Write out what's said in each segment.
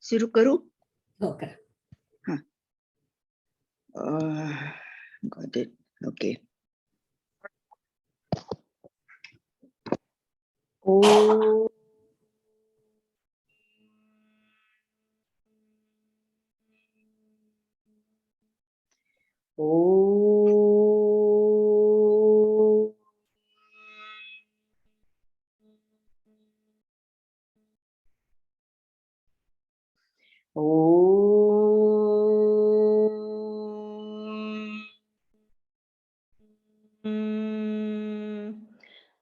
सुरू करू? हो करा. Got it. Okay. ओ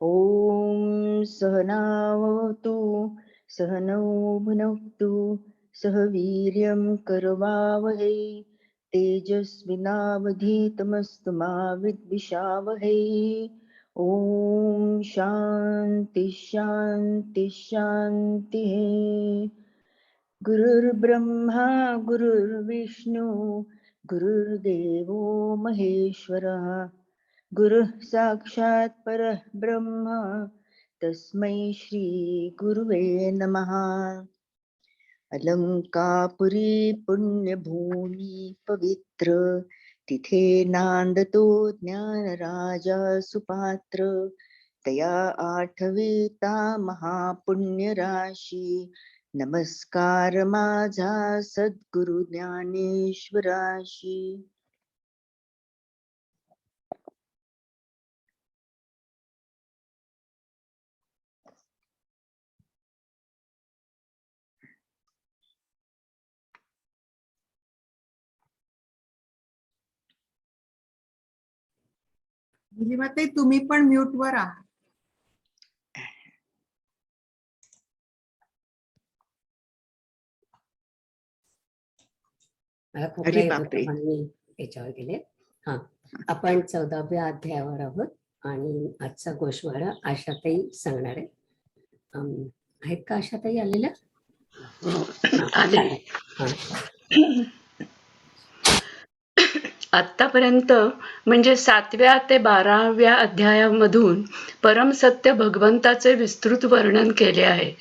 ॐ सहनावतु सहनौ भुनक्तु सह वीर्यं करवावहै तेजस्विनावधीतमस्तु मा विद्विषावहै। ॐ शान्ति शान्ति शान्तिः। गुरुर्ब्रह्मा गुरुर्विष्णु गुरुर्देवो महेश्वरः गुरुः साक्षात् परः ब्रह्म तस्मै श्री गुरुवे नमः। अलंकापुरी पुण्यभूमी पवित्र तिथे नांदतो ज्ञानराजा सुपात्र तया आठवीता महापुण्यराशी नमस्कार माझा सद्गुरु ज्ञानेश्वराशी। निलिमाताई तुम्ही पण म्यूट वर आहात. मला खूप अरे येत बापरे. होतं म्हणून मी याच्यावर गेले. हा, आपण 14व्या अध्यायावर आहोत आणि आजचा गोषवारा आशाताई सांगणार आहे. आहेत का आशाताई आलेल्या? आतापर्यंत म्हणजे 7व्या ते 12व्या अध्यायामधून परमसत्य भगवंताचे विस्तृत वर्णन केले आहे.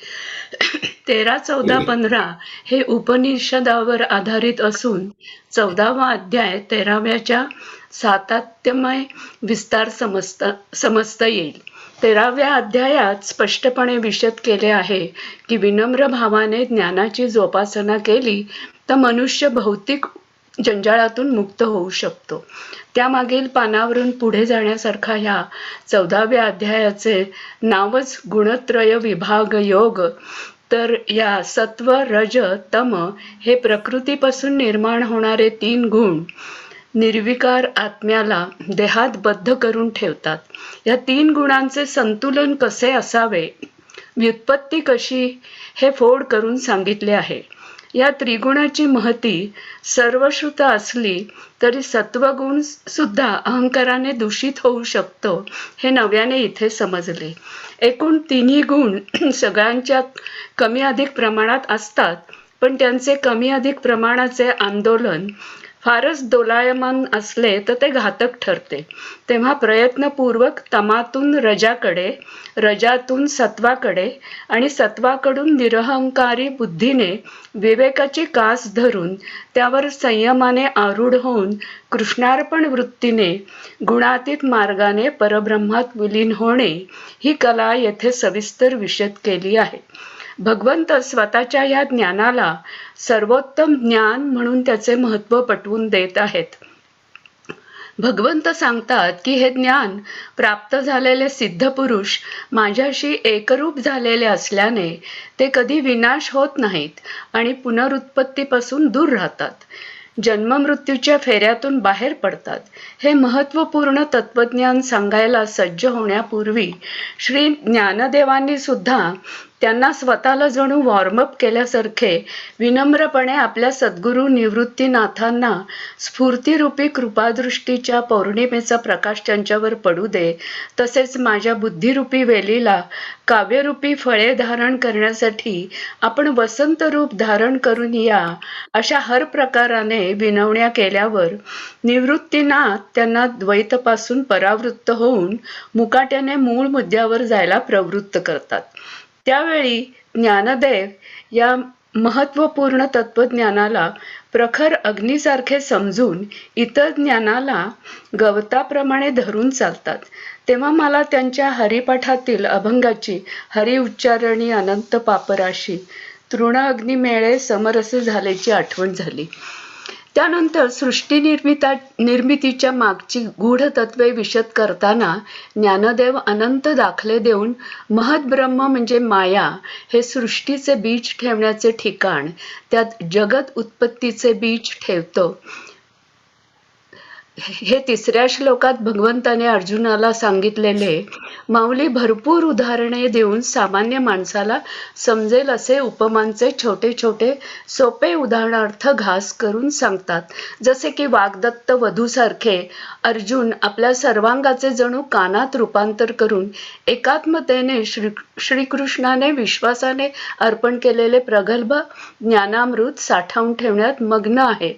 13, 14, 15 हे उपनिषदावर आधारित असून 14वा अध्याय 13व्याच्या सातत्यमय विस्तार समजता येईल. 13व्या अध्यायात स्पष्टपणे विशद केले आहे की विनम्र भावाने ज्ञानाची जोपासना केली तर मनुष्य भौतिक जंजाळातून मुक्त होऊ शकतो. त्यामागील पानावरून पुढे जाण्यासारखा ह्या 14व्या अध्यायाचे नावच गुणत्रय विभाग योग. तर या सत्व रज तम हे प्रकृतीपासून निर्माण होणारे 3 गुण निर्विकार आत्म्याला देहात बद्ध करून ठेवतात. या 3 गुणांचे संतुलन कसे असावे, व्युत्पत्ती कशी, हे फोड करून सांगितले आहे. या त्रिगुणाची महती सर्वश्रुत असली तरी सत्वगुण सुद्धा अहंकाराने दूषित होऊ शकतो हे नव्याने इथे समजले. एकूण 3ही गुण सगळ्यांच्या कमी अधिक प्रमाणात असतात, पण त्यांचे कमी अधिक प्रमाणाचे आंदोलन फारच दोलायमान असले तर ते घातक ठरते. तेव्हा प्रयत्नपूर्वक तमातून रजाकडे, रजातून सत्वाकडे आणि सत्वाकडून निरहंकारी बुद्धीने विवेकाची कास धरून त्यावर संयमाने आरूढ होऊन कृष्णार्पण वृत्तीने गुणातीत मार्गाने परब्रह्मात विलीन होणे ही कला येथे सविस्तर विशद केली आहे. भगवंत स्वतःच्या या ज्ञानाला सर्वोत्तम ज्ञान म्हणून त्याचे महत्त्व पटवून देत आहेत. भगवंत सांगतात की हे ज्ञान प्राप्त झालेले सिद्ध पुरुष माझ्याशी एकरूप झालेले असल्याने ते कधी विनाश होत नाहीत आणि पुनरुत्पत्तीपासून दूर राहतात, जन्ममृत्यूच्या फेऱ्यातून बाहेर पडतात. हे महत्त्वपूर्ण तत्वज्ञान सांगायला सज्ज होण्यापूर्वी श्री ज्ञानदेवांनी सुद्धा त्यांना स्वतःला जणू वॉर्मअप केल्यासारखे विनम्रपणे आपल्या सद्गुरू निवृत्तीनाथांना स्फूर्तिरूपी कृपादृष्टीच्या पौर्णिमेचा प्रकाश त्यांच्यावर पडू दे, तसेच माझ्या बुद्धिरूपी वेलीला काव्यरूपी फळे धारण करण्यासाठी आपण वसंत रूप धारण करून या, अशा हर प्रकाराने विनवण्या केल्यावर निवृत्तीनाथ त्यांना द्वैतपासून परावृत्त होऊन मुकाट्याने मूळ मुद्द्यावर जायला प्रवृत्त करतात. त्यावेळी ज्ञानदेव या महत्वपूर्ण तत्वज्ञानाला प्रखर अग्नीसारखे समजून इतर ज्ञानाला गवताप्रमाणे धरून चालतात, तेव्हा मला त्यांच्या हरिपाठातील अभंगाची हरि उच्चारणी अनंत पापराशी तृण अग्निमेळे समरस झाल्याची आठवण झाली. त्यानंतर सृष्टी निर्मितीच्या मागची गूढ तत्वे विशद करताना ज्ञानदेव अनंत दाखले देऊन महद्ब्रह्म म्हणजे माया हे सृष्टीचे बीज ठेवण्याचे ठिकाण, त्यात जगत उत्पत्तीचे बीज ठेवतो, हे तिसऱ्या श्लोकात भगवंताने अर्जुनाला सांगितलेले माऊली भरपूर उदाहरणे देऊन सामान्य माणसाला समजेल असे उपमांचे छोटे छोटे सोपे उदाहरणार्थ घास करून सांगतात. जसे की वाग्दत्त वधूसारखे अर्जुन आपल्या सर्वांगाचे जणू कानात रूपांतर करून एकात्मतेने श्रीकृष्णाने विश्वासाने अर्पण केलेले प्रगल्भ ज्ञानामृत साठवून ठेवण्यात मग्न आहे.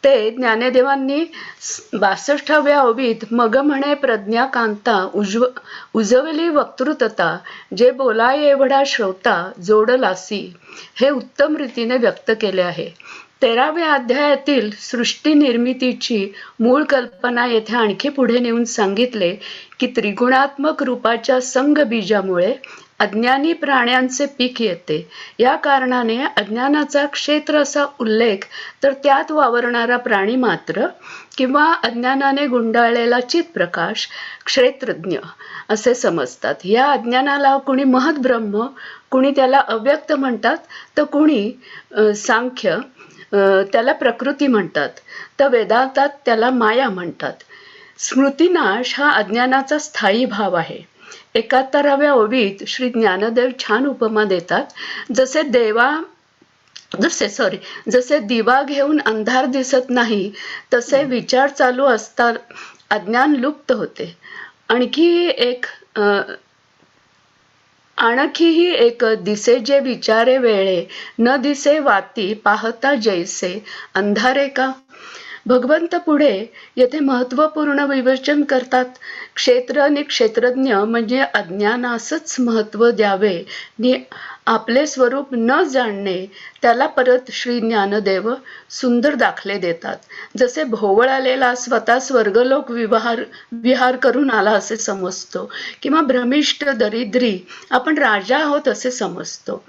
ते ज्ञानदेवांनी 62व्या ओवीत मग म्हणे प्रज्ञाकांता उजवली वक्तृतता, जे बोलाय एवढा श्रोता जोडलासी, हे उत्तम रीतीने व्यक्त केले आहे. 13व्या अध्यायातील सृष्टी निर्मितीची मूळ कल्पना येथे आणखी पुढे नेऊन सांगितले की त्रिगुणात्मक रूपाच्या संग बीजामुळे अज्ञानी प्राण्यांचे पीक येते. या कारणाने अज्ञानाचा क्षेत्र असा उल्लेख तर त्यात वावरणारा प्राणी मात्र किंवा अज्ञानाने गुंडाळलेला चित्प्रकाश क्षेत्रज्ञ असे समजतात. या अज्ञानाला कुणी महद्ब्रह्म, कुणी त्याला अव्यक्त म्हणतात, तर कुणी सांख्य त्याला प्रकृती म्हणतात, तर वेदांतात त्याला माया म्हणतात. स्मृतिनाश हा अज्ञानाचा स्थायी भाव आहे. 71व्या ओवीत श्री ज्ञानदेव छान उपमा देतात. जसे दिवा घेऊन अंधार दिसत नाही, तसे विचार चालू असता अज्ञान लुप्त होते. आणखीही एक दिसे जे विचारे वेळे, न दिसे वाती पाहता जैसे अंधारे का. भगवंत पुढे येथे महत्वपूर्ण विवेचन करतात. क्षेत्र आणि क्षेत्रज्ञ म्हणजे अज्ञानासच महत्व द्यावे नि आपले स्वरूप न जाणणे, त्याला परत श्री ज्ञानदेव सुंदर दाखले देतात. जसे भोवळालेला स्वतः स्वर्गलोक विहार करून आला असे समजतो, किंवा भ्रमिष्ट दरिद्री आपण राजा आहोत असे समजतो.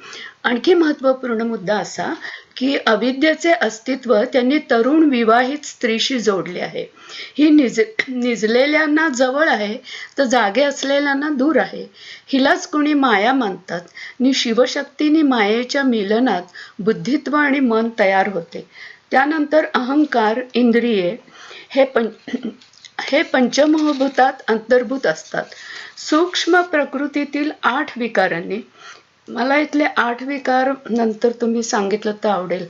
आणखी महत्वपूर्ण मुद्दा असा की अविद्येचे अस्तित्व त्यांनी तरुण विवाहित स्त्रीशी जोडले आहे. ही निजलेल्यांना जवळ आहे, तर जागे असलेल्यांना दूर आहे. हिलाच कोणी माया मानतात. नि शिवशक्तीने मायेच्या मिलनात बुद्धित्व आणि मन तयार होते. त्यानंतर अहंकार, इंद्रिये हे पंचमहाभूतात अंतर्भूत असतात. सूक्ष्म प्रकृतीतील 8 विकारांनी, मला इथले 8 विकार नंतर तुम्ही सांगितलं तर आवडेल.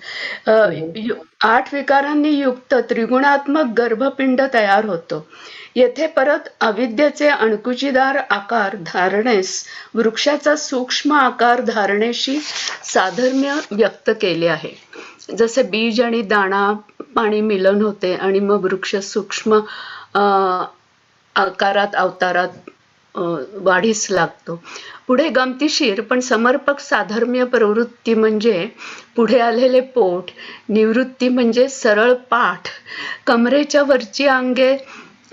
8 विकारांनी युक्त त्रिगुणात्मक गर्भपिंड तयार होतो. येथे परत अविद्येचे अणकुचीदार आकार धारणेस वृक्षाचा सूक्ष्म आकार धारणेशी साधर्म्य व्यक्त केले आहे. जसे बीज आणि दाणा पाणी मिलन होते आणि मग वृक्ष सूक्ष्म आकारात अवतारात वाढीस लागतो. पुढे गमतीशीर पण समर्पक साधर्म्य प्रवृत्ती म्हणजे पुढे आलेले पोट, निवृत्ती म्हणजे सरळ पाठ, कमरेच्या वरची अंगे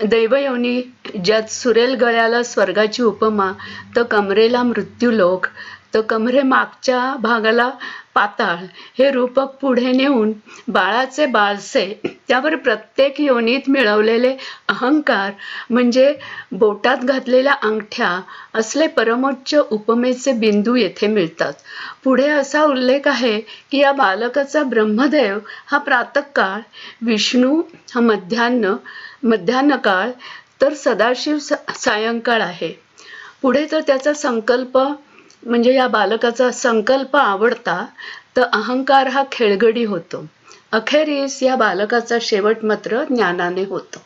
दैवयोनी, ज्यात सुरेल गळ्याला स्वर्गाची उपमा, तर कमरेला मृत्यूलोक, तर कमरे मागच्या भागाला पाताळ, हे रूपक पुढे नेऊन बाळाचे बाळसे, त्यावर प्रत्येक योनीत मिळवलेले अहंकार म्हणजे बोटात घातलेल्या अंगठ्या असले परमोच्च उपमेचे बिंदू येथे मिळतात. पुढे असा उल्लेख आहे की या बालकाचा ब्रह्मदेव हा प्रातःकाळ, विष्णू हा मध्यान्ह काळ, तर सदाशिव सायंकाळ आहे. पुढे तर त्याचा संकल्प म्हणजे या बालकाचा संकल्प आवडता, तर अहंकार हा खेळगडी होतो. अखेरीस या बालकाचा शेवट मात्र ज्ञानाने होतो.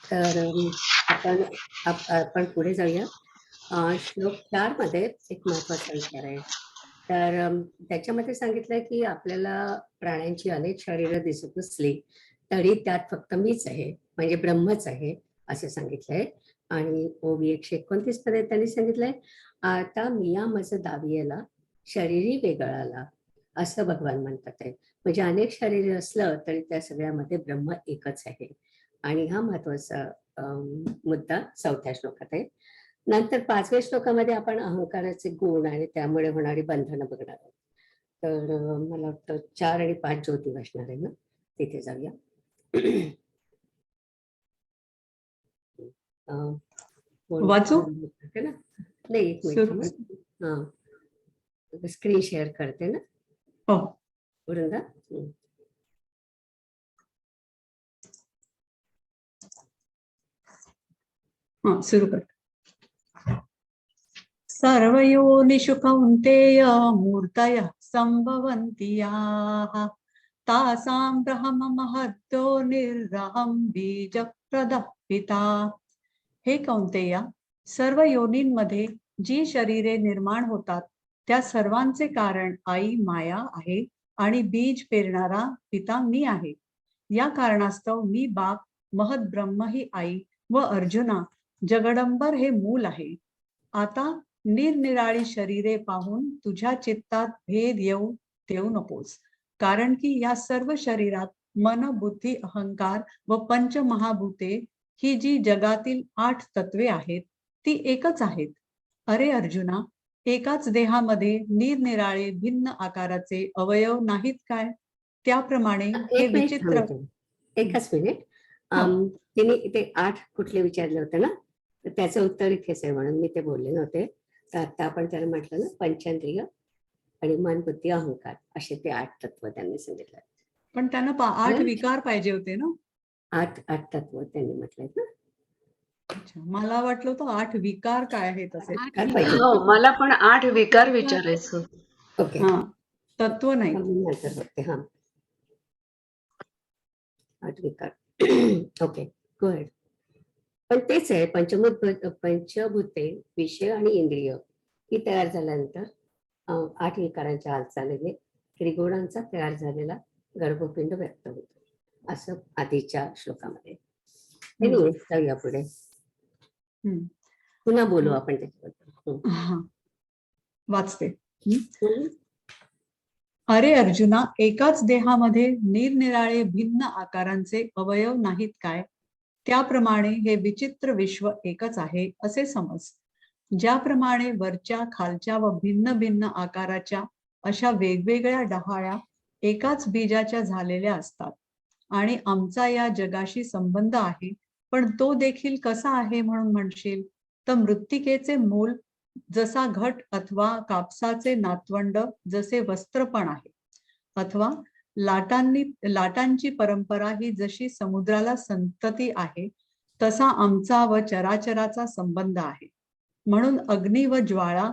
तर आपण पुढे जाऊया. श्लोक 4 मध्ये एक महत्वाचा विचार आहे. तर त्याच्यामध्ये सांगितलंय की आपल्याला प्राण्यांची अनेक शरीरं दिसत नसली तरी त्यात फक्त मीच आहे, म्हणजे ब्रह्मच आहे असे सांगितलंय. आणि ओवी 129 मध्ये त्यांनी सांगितलंय, आता मिया मज दावियेला शरीरी वेगळाला, असं भगवान म्हणतात आहे. म्हणजे अनेक शरीर असलं तरी त्या सगळ्यामध्ये ब्रह्म एकच आहे. आणि हा महत्वाचा मुद्दा 4थ्या श्लोकात आहे. नंतर 5व्या श्लोकामध्ये आपण अहंकाराचे गुण आणि त्यामुळे होणारी बंधनं बघणार आहोत. तर मला वाटतं 4 आणि 5 ज्योती वाचणार आहे ना, तिथे जाऊया. वाचू? ना नाही, एक मिनिट. हा, स्क्रीन शेअर करते ना हो. वृंदा. सुरू कर. सर्वयोनिषु कौन्तेय मूर्तयः सम्भवन्ति याः तासां ब्रह्म महद्यो निर्रहं बीजप्रदः पिता. हे कौन्तेया, सर्व योनींमध्ये जी शरीरे निर्माण होतात त्या सर्वांचे कारण आई माया आहे आणि बीज पेरणारा पिता मी आहे. या कारणास्तव मी बाप, महद ब्रह्म ही आई व अर्जुना जगदंबर हे मूल आहे. आता निरनिराळी शरीरे पाहून तुझ्या चित्तात भेद येऊ देऊ नकोस, कारण की या सर्व शरीरात मन, बुद्धी, अहंकार व पंचमहाभूते ही जी जगातील 8 तत्वे आहेत ती एकच आहेत. अरे अर्जुना, एकाच देहामध्ये निरनिराळे भिन्न आकाराचे अवयव नाहीत काय? त्याप्रमाणे हे एक मिनिट विचित्र. एकच मिनिट. तिने ते 8 कुठले विचारले होते ना, तर त्याचं उत्तर इथेच आहे म्हणून मी ते बोलले नव्हते. तर आता आपण त्याला म्हटलं ना, पंचेंद्रिय आणि मन, बुद्धी, अहंकार असे ते 8 तत्व त्यांनी सांगितलं. पण त्यांना 8 विकार पाहिजे होते ना. 8 तत्व त्यांनी म्हटलंय ना. अच्छा, मला वाटलं होतं 8 विकार काय आहेत असे. हो, मला पण 8 विकार विचारायचं. ओके, हा, तत्व नाही. नंतर होते. हा, 8 विकार. Okay, go ahead. पण तेच आहे, पंचभूते, विषय आणि इंद्रिय ही तयार झाल्यानंतर 8 विकारांच्या हालचालीने त्रिगुणांचा तयार झालेला गर्भपिंड व्यक्त होतो, असं आधीच्या श्लोकामध्ये. जाऊया पुढे, पुन्हा बोलू आपण त्याच्याबद्दल. वाचते. अरे अर्जुना, एकाच देहामध्ये निरनिराळे भिन्न आकारांचे अवयव नाहीत काय? त्याप्रमाणे हे विचित्र विश्व एकच आहे असे समज. ज्याप्रमाणे वरच्या, खालच्या व भिन्न भिन्न आकाराच्या अशा वेगवेगळ्या डहाळ्या एकाच बीजाच्या झालेल्या असतात आणि आमचा या जगाशी संबंध आहे, पण तो देखील कसा आहे म्हणून म्हणशील तर मृत्तिकेचे मूल जसा घट अथवा कापसाचे नातवंड जसे वस्त्रपण आहे, अथवा लाटांची परंपरा ही जशी समुद्राला संतती आहे तसा आमचा व चराचराचा संबंध आहे. म्हणून अग्नी व ज्वाळा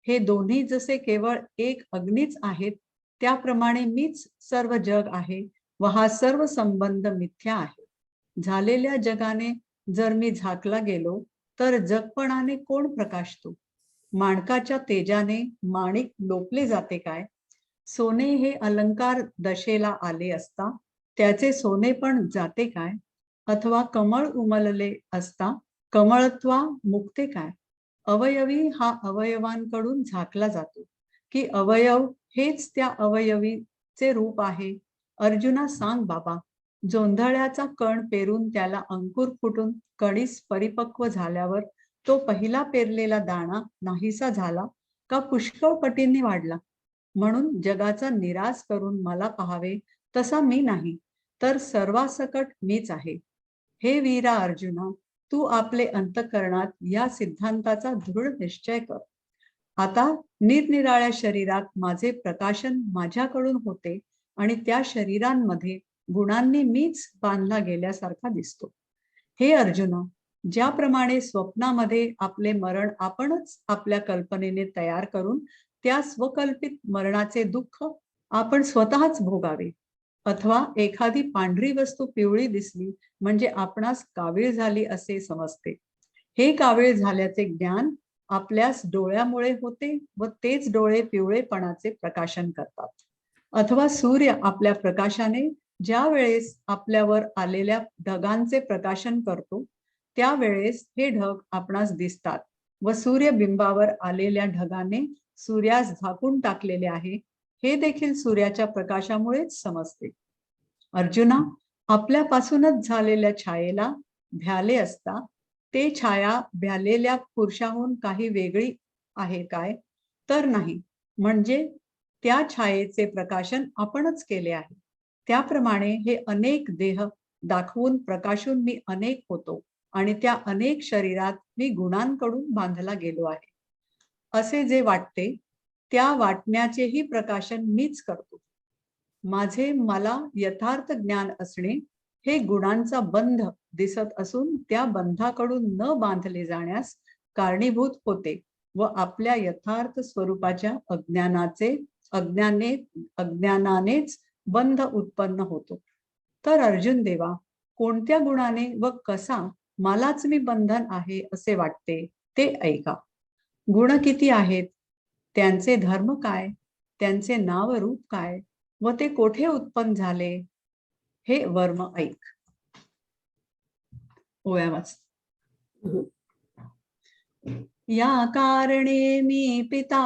हे दोन्ही जसे केवळ एक अग्नीच आहेत, त्याप्रमाणे मीच सर्व जग आहे व हा सर्व संबंध मिथ्या आहे. झालेल्या जगाने जर मी झाकला गेलो तर जगपणाने कोण प्रकाशतो? माणकाच्या तेजाने माणिक लोपले जाते काय? सोने हे अलंकार दशेला आले असता त्याचे सोने पण जाते काय? अथवा कमळ उमलले असता कमळत्वा मुक्ते काय? अवयवी हा अवयवांकडून झाकला जातो की अवयव हेच त्या अवयवीचे रूप आहे? अर्जुना सांग बाबा, जोंधळ्याचा कण पेरून त्याला अंकुर फुटून कणीस परिपक्व झाल्यावर तो पहिला पेरलेला दाणा नाहीसा झाला का पुष्कळ पटींनी वाढला? म्हणून जगाचा निराश करून मला पाहावे तसा मी नाही, तर सर्वासकट मीच आहे. हे वीरा अर्जुना, तू आपले अंतःकरणात या सिद्धांताचा दृढ निश्चय कर. आता निरनिराळ्या शरीरात माझे प्रकाशन माझ्याकडून होते आणि त्या शरीरांमध्ये गुणांनी मीच बांधला गेल्यासारखा दिसतो. हे अर्जुना, ज्याप्रमाणे स्वप्नामध्ये आपले मरण आपणच आपल्या कल्पनेने तयार करून त्या स्वकल्पित मरणाचे दुःख आपण स्वतःच भोगावे, अथवा एखादी पांढरी वस्तू पिवळी दिसली म्हणजे आपणास कावीळ झाली असे समजते. हे कावीळ झाल्याचे ज्ञान आपल्यास डोळ्यामुळे होते व तेच डोळे पिवळेपणाचे प्रकाशन करतात. अथवा सूर्य आपल्या प्रकाशाने ज्या वेळेस आपल्यावर आलेल्या ढगांचे प्रकाशन करतो त्यावेळेस हे ढग आपणास दिसतात व सूर्यबिंबावर आलेल्या ढगाने सूर्यास झाकून टाकलेले आहे हे देखील सूर्याच्या प्रकाशामुळेच समजते. अर्जुना, आपल्यापासूनच झालेल्या छायेला भ्याले असता ते छाया भ्यालेल्या पुरुषाहून काही वेगळी आहे काय? तर नाही. म्हणजे त्या छायेचे प्रकाशन आपणच केले आहे. त्याप्रमाणे हे अनेक देह दाखवून प्रकाशून मी अनेक होतो आणि त्या अनेक शरीरात मी गुणांकडून बांधला गेलो आहे असे जे वाटते त्या वाटण्याचेही प्रकाशन मीच करतो. माझे मला यथार्थ ज्ञान असणे हे गुणांचा बंध दिसत असून त्या बंधाकडून न बांधले जाण्यास कारणीभूत होते व आपल्या यथार्थ स्वरूपाच्या अज्ञानानेच बंध उत्पन्न होतो. तर अर्जुन देवा, कोणत्या गुणाने व कसा मलाच मी बंधन आहे असे वाटते ते ऐका. गुण किती आहेत, त्यांचे धर्म काय, त्यांचे नाव रूप काय व ते कोठे उत्पन्न झाले, हे वर्म ऐक. ओव्या वाच. या कारणे मी पिता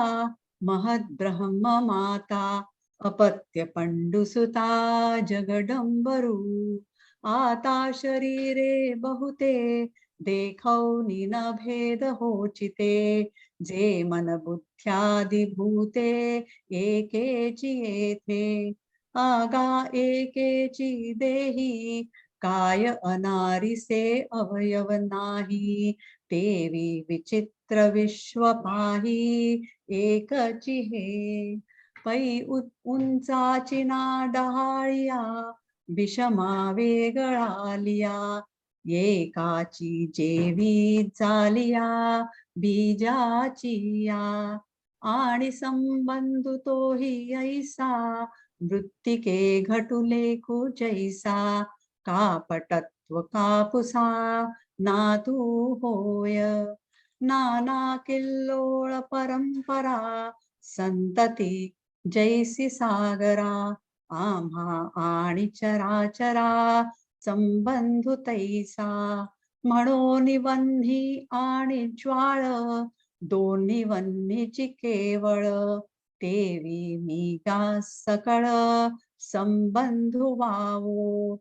महद ब्रह्म माता अपत्य पंडुसुता जगडंबरू आता शरीरे बहुते देखौनी न भेद होचिते जे मन बुद्ध्यादि भूते एकेची येथे आगा एकेची देही काय अनारिसे अवयव नाही देवी विचित्र विश्व पाही एकची हे पै उंचाची ना डहाळिया विषमा वेगळालिया एकाची जेवी झालिया बीजाची या आणि संबंध तोही ऐसा मृत्तिके घटुले जैसा कापटत्व कापुसा नातू होय नाना किल्लोळ परंपरा संतती जैसी सागरा आम्हा आणि चराचरा संबंधु तैसा म्हणून वन्ही आणि ज्वाळ दोन्ही वन्हीची केवळ तेवी मी गा सकळ संबंधु वावो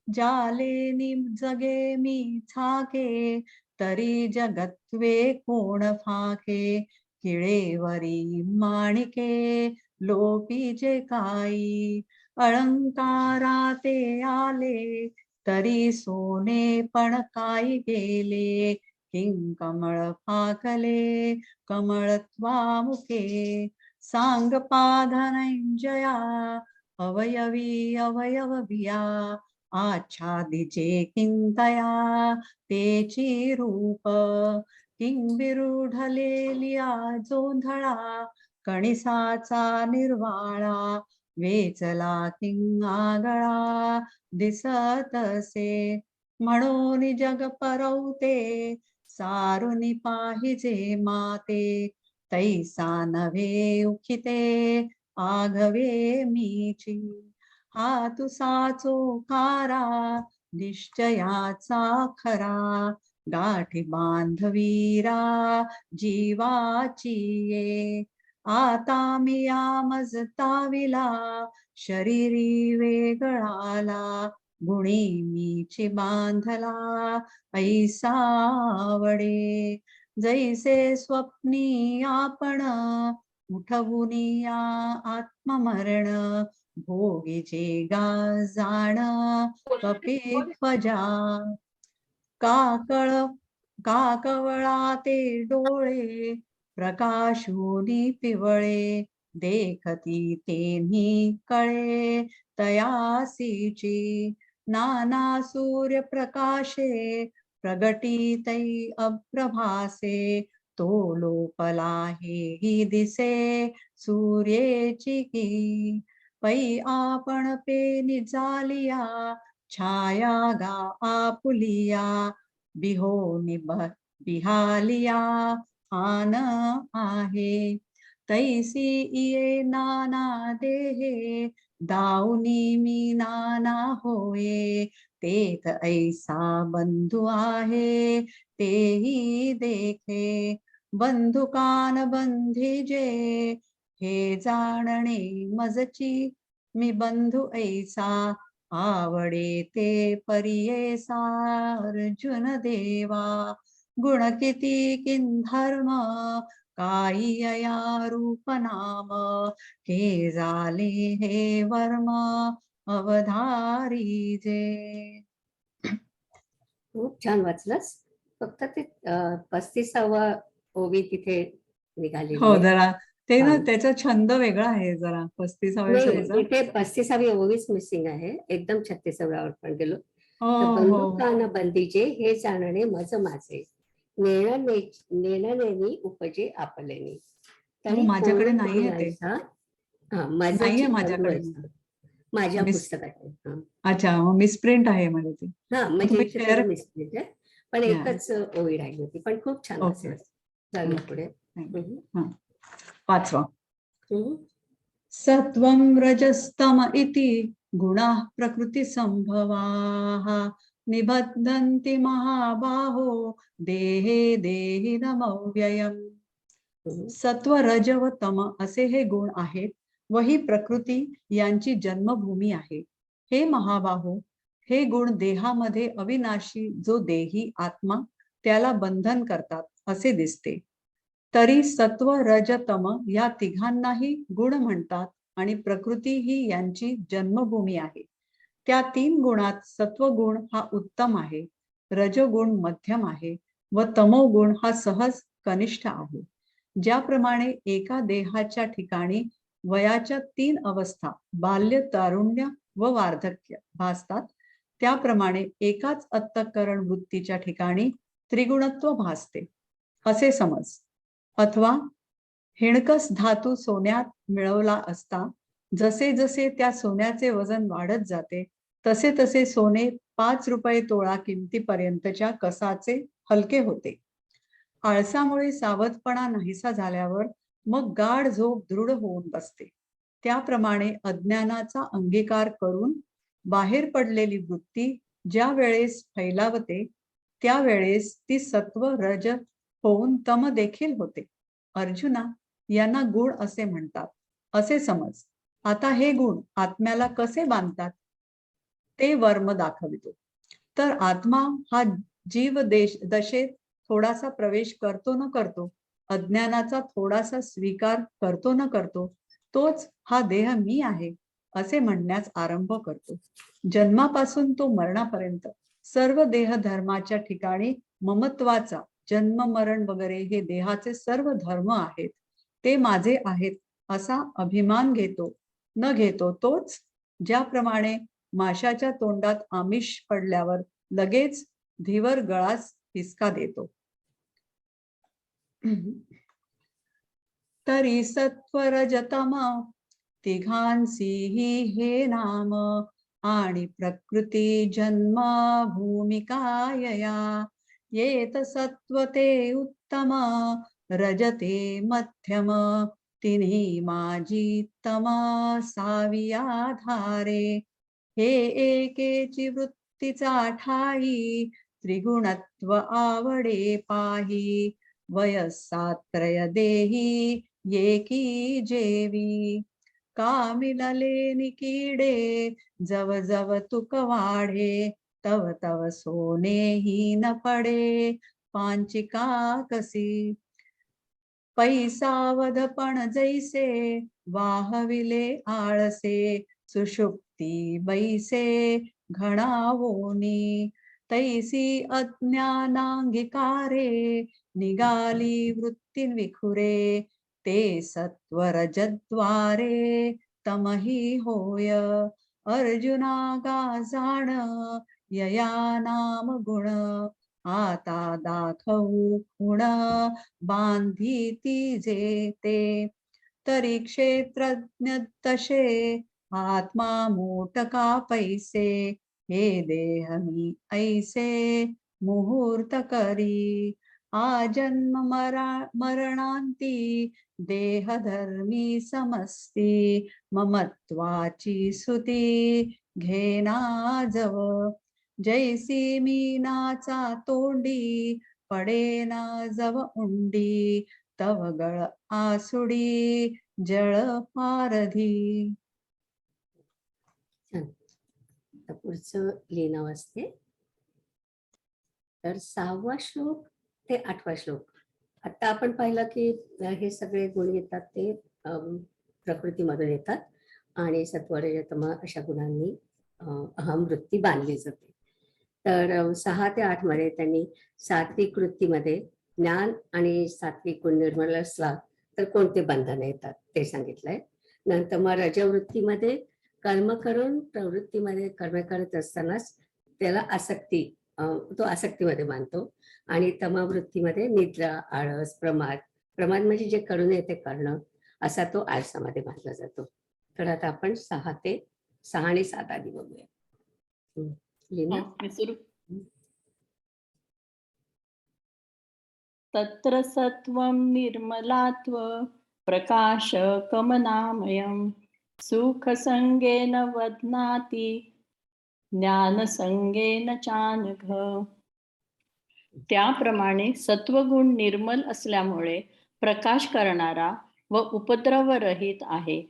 जाले जगे मी झाके तरी जगत्वे कोण फाके किळेवरी माणिके लोपी जे काही अलंकारा ते आले तरी सोने पण काय गेले किं कमळ फाकले कमळत्वामुखे सांग पाधनंजया अवयवी अवयवविया आच्छादिचे किंतया तेची रूप किं विरूढलेलिया जोंधळा कणिसाचा निर्वाळा वेचला किं आगळा दिसत असे म्हणून जग परवते सारुनी पाहिजे माते तैसा नव्हे उखिते आघवे मीची हा तुसाचो कारा निश्चयाचा खरा गाठी बांधवीरा जीवाची ये आता मी या मजताविला शरीरी वेगळाला गुणी मीची बांधला ऐसावडे जैसे स्वप्नी आपण उठवुनिया आत्ममरण भोगीचे गा जाण कपिध्वजा काकवळा ते डोळे प्रकाशोनी पिवळे देखती तेन्ही कळे तयासीची नाना सूर्य प्रकाशे प्रगटी तै अप्रभासे तो लोपला हेही दिसे सूर्येची की पै आपण पेनी जालिया छाया गा आपुलिया बिहोनी बिहालिया आन आहे तैसी ये नाना देहे दाऊनी मी नाना होये तेथ ऐसा बंधू आहे तेही देखे, बंधुकान बंधीजे हे जाणणे मजची, मी बंधू ऐसा आवडे ते परियेसा अर्जुन देवा, गुण किती किं धर्म काही अया रूप नाम, हे झाले हे वर्म अवधारीजे. खूप छान वाचलंस. फक्त ते 35वा ओवी तिथे निघालेली हो आहे. जरा ते ना हा. त्याचा छंद वेगळा आहे जरा 35व्या नाही, शाळेचा. तिथे 35वी ओवीच मिसिंग आहे. एकदम 36व्यावर पण गेलो. हो तर हो बंधुकान बंदीचे हे जाणणे मज माझे, नेणनेनी उपजे आपलेनी. हो तरी माझ्याकडे कोण नाहीये ते, ऐसा, हा नाहीये माझ्याची बंधू माझ्याकडे. ऐसा. माझ्या मिस पुस्तकात आहे. हा. अच्छा मग मिसप्रिंट आहे माझी ती. हा, म्हणजे तुम्ही इथे शेअर. थोडं मिस्टेक आहे, पण एकच ओळी राहिली होती, पण खूप छान ओके वाचलं. चालू ओके पुढे. हम्म. हा 5वा. हम्म. सत्वं रजस्तम इति गुणाः प्रकृती संभवाः, निबध्नन्ति महाबाहो देहे देहिनमव्ययम्. हम्म. सत्व रज व तम असे हे गुण आहेत व ही प्रकृती यांची जन्मभूमी आहे. हे महाबाहो, हे गुण देहामध्ये अविनाशी जो देही आत्मा त्याला बंधन करतात असे दिसते. तरी सत्व रज तम या तिघांनाही गुण म्हणतात आणि प्रकृती ही यांची जन्मभूमी आहे. त्या 3 गुणात सत्वगुण हा उत्तम आहे, रजोगुण मध्यम आहे व तमोगुण हा सहज कनिष्ठ आहे. ज्याप्रमाणे एका देहाच्या ठिकाणी वयाच्या 3 अवस्था बाल्य, तारुण्य व वार्धक्य भासतात, त्याप्रमाणे एकाच अंतःकरण वृत्तीच्या ठिकाणी त्रिगुणत्व भासते असे समज. अथवा हिणकस धातू सोन्यात मिळवला असता जसे जसे त्या सोन्याचे वजन वाढत जाते तसे तसे सोने 5 रुपये तोळा किमतीपर्यंतच्या कसाचे हलके होते. आळसामुळे सावधपणा नाहीसा झाल्यावर मग गाढ झोप दृढ होऊन बसते. त्याप्रमाणे अज्ञानाचा अंगीकार करून बाहेर पडलेली वृत्ती ज्या वेळेस फैलावते त्यावेळेस ती सत्व रज होऊन तम देखील होते. अर्जुना, यांना गुण असे म्हणतात असे समज. आता हे गुण आत्म्याला कसे बांधतात ते वर्म दाखवितो. तर आत्मा हा जीव दशेत थोडासा प्रवेश करतो न करतो, अज्ञानाचा थोडासा स्वीकार करतो न करतो, तोच हा देह मी आहे असे म्हणण्यास आरंभ करतो. जन्मापासून तो मरणापर्यंत सर्व देह धर्माच्या ठिकाणी ममत्वाचा जन्म मरण वगैरे हे देहाचे सर्व धर्म आहेत, ते माझे आहेत असा अभिमान घेतो न घेतो तोच ज्याप्रमाणे माशाच्या तोंडात आमिष पडल्यावर लगेच धीवर गळास हिसका देतो. तरी सत्वरजतम तिघांसीही हे नाम, आणि प्रकृती जन्म भूमिकायया. येत सत्व ते उत्तम, रजते मध्यम, तिन्ही माझी तम साविया धारे. हे एकेची वृत्तीचा ठाई, त्रिगुणत्व आवडे पाही. वयस्सात्रय देही येकी जेवी, का मिळाले निकीडे जव जव तुक वाढे. तव तव सोनेही न पडे पांचिका कसी. पैसावधपण जैसे वाहविले आळसे, सुषुप्ती बैसे घणावोनी. तैसी अज्ञानांगिकारे निघाली वृत्ती विखुरे. ते सत्वरजद्वारे तमही होय. अर्जुना गा जाण यया नाम गुण, आता दाखवू खुण बांधिती जेते. तरी क्षेत्रज्ञ तसे आत्मा मोटका पैसे, हे देह मी ऐसे मुहूर्त करी. आजन्म मरणांती देहधर्मी समस्ती, ममत्वाची सुती घेना जव. जैसी मीनाचा तोंडी पडेना जव उंडी तव गळ आसुडी जळ पारधी. छान. आता पुढचं लीना वाचते. तर 6वा श्लोक ते 8वा श्लोक. आता आपण पाहिलं की हे सगळे गुण येतात ते प्रकृतीमधून येतात आणि सत्वरजतम अशा गुणांनी अहमवृत्ती बांधली जाते. तर 6 ते 8 मध्ये त्यांनी सात्विक वृत्तीमध्ये ज्ञान आणि सात्विक गुण निर्मळ असला तर कोणते बंधन येतात ते सांगितलंय. नंतर मग रजवृत्तीमध्ये कर्म करून प्रवृत्तीमध्ये कर्म करत असतानाच त्याला आसक्ती, तो आसक्तीमध्ये मानतो. आणि तमवृत्तीमध्ये निद्रा, आळस, प्रमाद, प्रमाद म्हणजे जे करू नये ते करणं, असा तो आळसामध्ये मानला जातो. तर आता आपण 6 आणि 7 आधी बघूया. लीना. मी सुरू. तत्र सत्वं निर्मलात्व प्रकाश कमनामयं सुखसंगेन वदनाति ज्ञानसंगेन चानघ. त्याप्रमाणे सत्वगुण निर्मल असल्यामुळे प्रकाश करणारा व उपद्रवरहित आहे.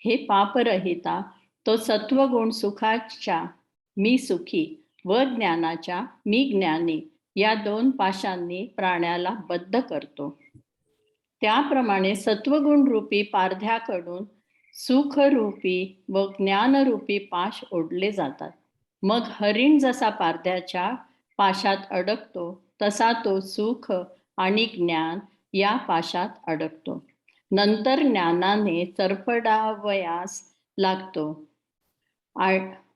हे पापरहिता तो सत्वगुण सुखाच्या मी सुखी व ज्ञानाच्या मी ज्ञानी या 2 पाशांनी प्राण्याला बद्ध करतो. त्याप्रमाणे सत्वगुण रूपी पारध्याकडून सुखरूपी व ज्ञानरूपी पाश ओढले जातात. मग हरिण जसा पारध्याच्या पाशात अडकतो तसा तो सुख आणि ज्ञान या पाशात अडकतो. नंतर ज्ञानाने चरफडावयास लागतो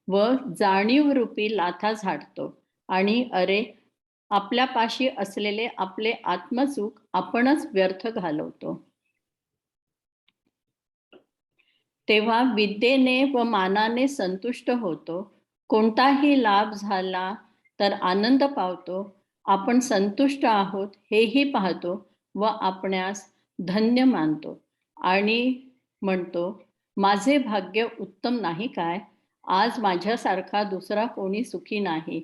व जाणीवरूपी लाथा झाडतो आणि अरे आपल्यापाशी असलेले आपले आत्मसुख आपणच व्यर्थ घालवतो. तेव्हा विद्येने व मानाने संतुष्ट होतो. कोणताही लाभ झाला तर आनंद पावतो. आपण संतुष्ट आहोत हेही पाहतो व आपणास धन्य मानतो आणि म्हणतो माझे भाग्य उत्तम नाही काय, आज माझ्यासारखा दुसरा कोणी सुखी नाही,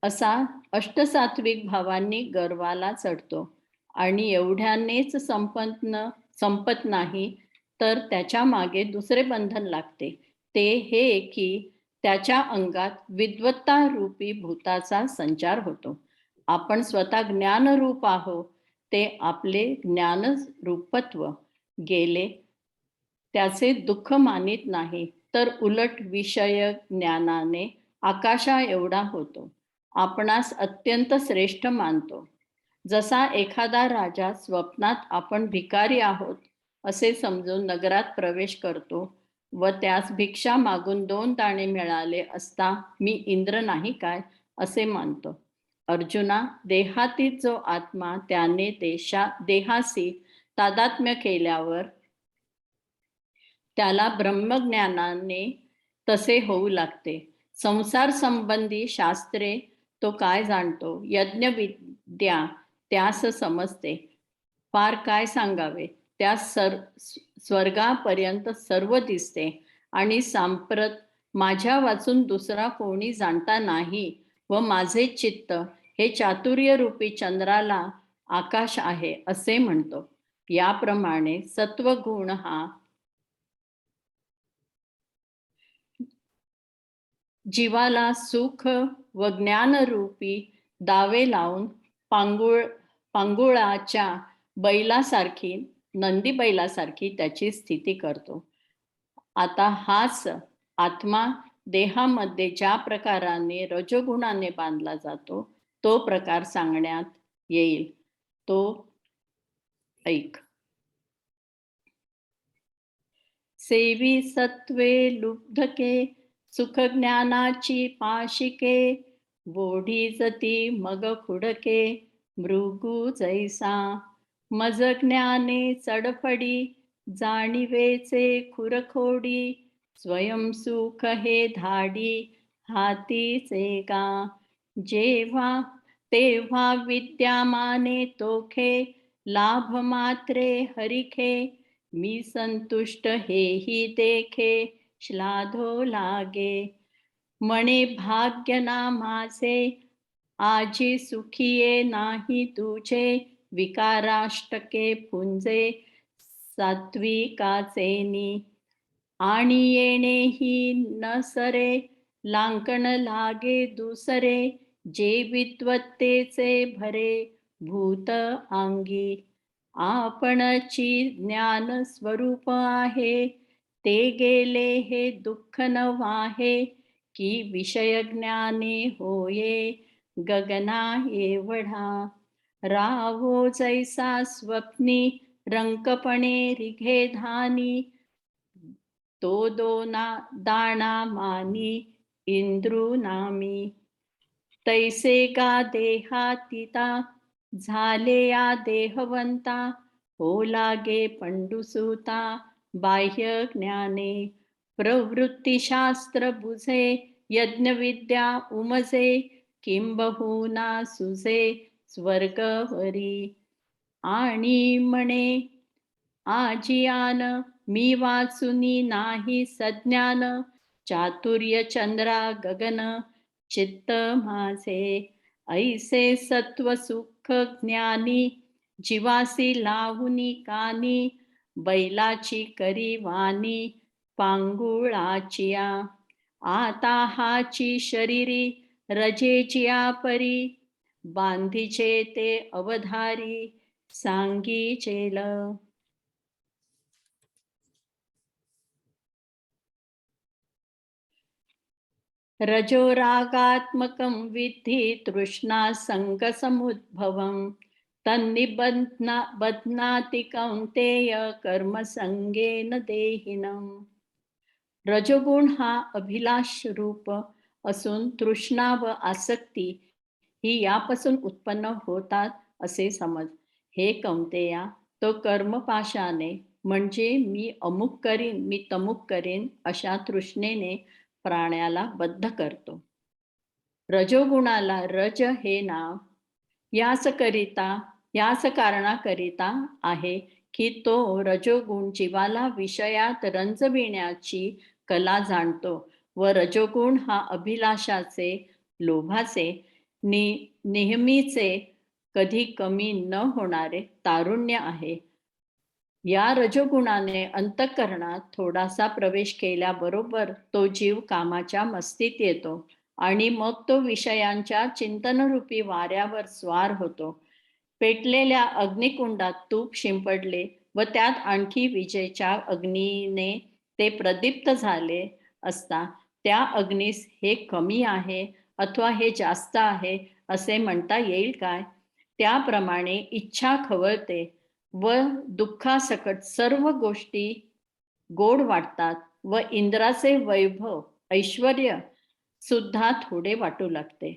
असा अष्टसात्विक भावांनी गर्वाला चढतो. आणि एवढ्यानेच संपत नाही तर त्याच्या मागे दुसरे बंधन लागते. ते हे की त्याच्या अंगात विद्वत्ता रूपी भूताचा संचार होतो. आपण स्वतः ज्ञानरूप आहो ते आपले ज्ञानरूपत्व गेले त्याचे दुःख मानित नाही, तर उलट विषय ज्ञानाने आकाशा एवढा होतो. आपणास अत्यंत श्रेष्ठ मानतो. जसा एखादा राजा स्वप्नात आपण भिकारी आहोत असे समजून नगरात प्रवेश करतो व त्यास भिक्षा मागून 2 दाणे मिळाले असता मी इंद्र नाही काय असे मानतो. अर्जुना, देहातीत जो आत्मा त्याने देहाशी तादात्म्य केल्यावर त्याला ब्रह्मज्ञानाने तसे होऊ लागते. संसार संबंधी शास्त्रे तो काय जाणतो, यज्ञविद्या त्यास समजते. पार काय सांगावे, त्यास स्वर्गापर्यंत सर्व दिसते आणि सांप्रत माझ्या वाचून दुसरा कोणी जाणता नाही व माझे चित्त हे चातुर्यरूपी चंद्राला आकाश आहे असे म्हणतो. याप्रमाणे सत्वगुण हा जीवाला सुख व ज्ञानरूपी दावे लावून पांगुळाच्या बैलासारखी, नंदी बैलासारखी त्याची स्थिती करतो. आता हाच आत्मा देहामध्ये ज्या प्रकाराने रजोगुणाने बांधला जातो तो प्रकार सांगण्यात येईल, तो ऐक. सेवी सत्वे लुब्धके सुख ज्ञानाची पाशिके बोढी जती मग खुडके मृगू जैसा मज ज्ञाने चडफडी जाणीवेचे खुरखोडी स्वयं सुख हे धाडी हातीचे का जेव्हा तेव्हा विद्यामाने तोखे लाभ मात्रे हरिखे मी संतुष्ट हेही देखे श्लाघो लागे. म्हणे भाग्य ना माझे, आजी सुखिये नाही तुझे, विकाराष्टके पुंजे सात्विकाचेनी, आणि येणे ही न सरे, लांकण लागे दुसरे, जे विद्वत्तेचे भरे भूत अंगी, आपणची ज्ञान स्वरूप आहे, ते गेले हे दुःख न वाहे, की विषय ज्ञाने होये गगना एवढा, राहो जैसा स्वप्नी रंकपणे रिघे धानी, तो दोना दाणा मानी इंद्रू नामी, तैसे गा देहातीता झाले या देहवंता, हो लागे पंडुसूता बाह्य ज्ञाने, प्रवृत्तीशास्त्र बुझे यज्ञविद्या उमजे, किंबहुना सुजे स्वर्गवरी, आणि म्हणे आजियान मी वाचुनी नाही सज्ञान, चातुर्य चंद्रा गगन चित्त माझे, ऐसे सत्व सुख ज्ञानी, जीवासी लावुनी कानी, बैलाची करी वाणी पांगुळाचिया, आता हाची शरीरी रजेचिया परी, बांधीचे ते अवधारी सांगीचेल. रजोरागात्मकं विद्धि तृष्णा संगसमुद्भवं, तन्निबध्नाति कौन्तेय कर्मसंगेन देहिनम्. रजोगुण हा अभिलाष रूप असून तृष्णा व आसक्ती ही यापासून उत्पन्न होतात असे समज. हे कौंतेया, तो कर्मपाशाने म्हणजे मी अमुक करीन, मी तमुक करीन अशा तृष्णेने प्राण्याला बद्ध करतो. रजोगुणाला रज हे नाव याच कारणाकरिता आहे की तो रजोगुण जीवाला विषयात रंजविण्याची कला जाणतो व रजोगुण हा अभिलाषाचे, लोभाचे, नेहमीचे, कधी कमी न होणारे तारुण्य आहे. या रजोगुणाने अंतःकरणात थोडासा प्रवेश केल्याबरोबर तो जीव कामाच्या मस्तीत येतो आणि मग तो विषयांच्या चिंतनरूपी वाऱ्यावर स्वार होतो. पेटलेल्या अग्निकुंडात तूप शिंपडले व त्यात आणखी विजेच्या अग्नीने ते प्रदीप्त झाले असता त्या अग्नीस हे कमी आहे अथवा हे जास्त आहे असे म्हणता येईल काय? त्याप्रमाणे इच्छा खवळते व दुःखासकट सर्व गोष्टी गोड वाटतात व इंद्राचे वैभव, ऐश्वर्य सुद्धा थोडे वाटू लागते.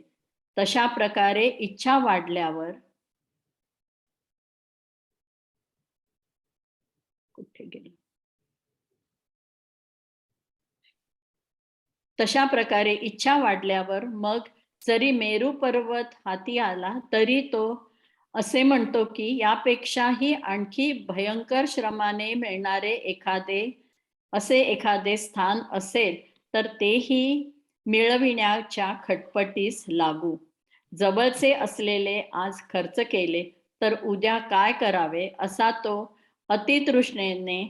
तशा प्रकारे इच्छा वाढल्यावर कुठे गेली? तशा प्रकारे इच्छा वाढल्यावर मग जरी मेरू पर्वत हाती आला तरी तो असे म्हणतो की यापेक्षाही आणखी भयंकर श्रमाने मिळणारे एखादे स्थान असेल तर तेही मिळविण्याच्या खटपटीस लागू. जवळचे असलेले आज खर्च केले तर उद्या काय करावे असा तो अतितृष्णेने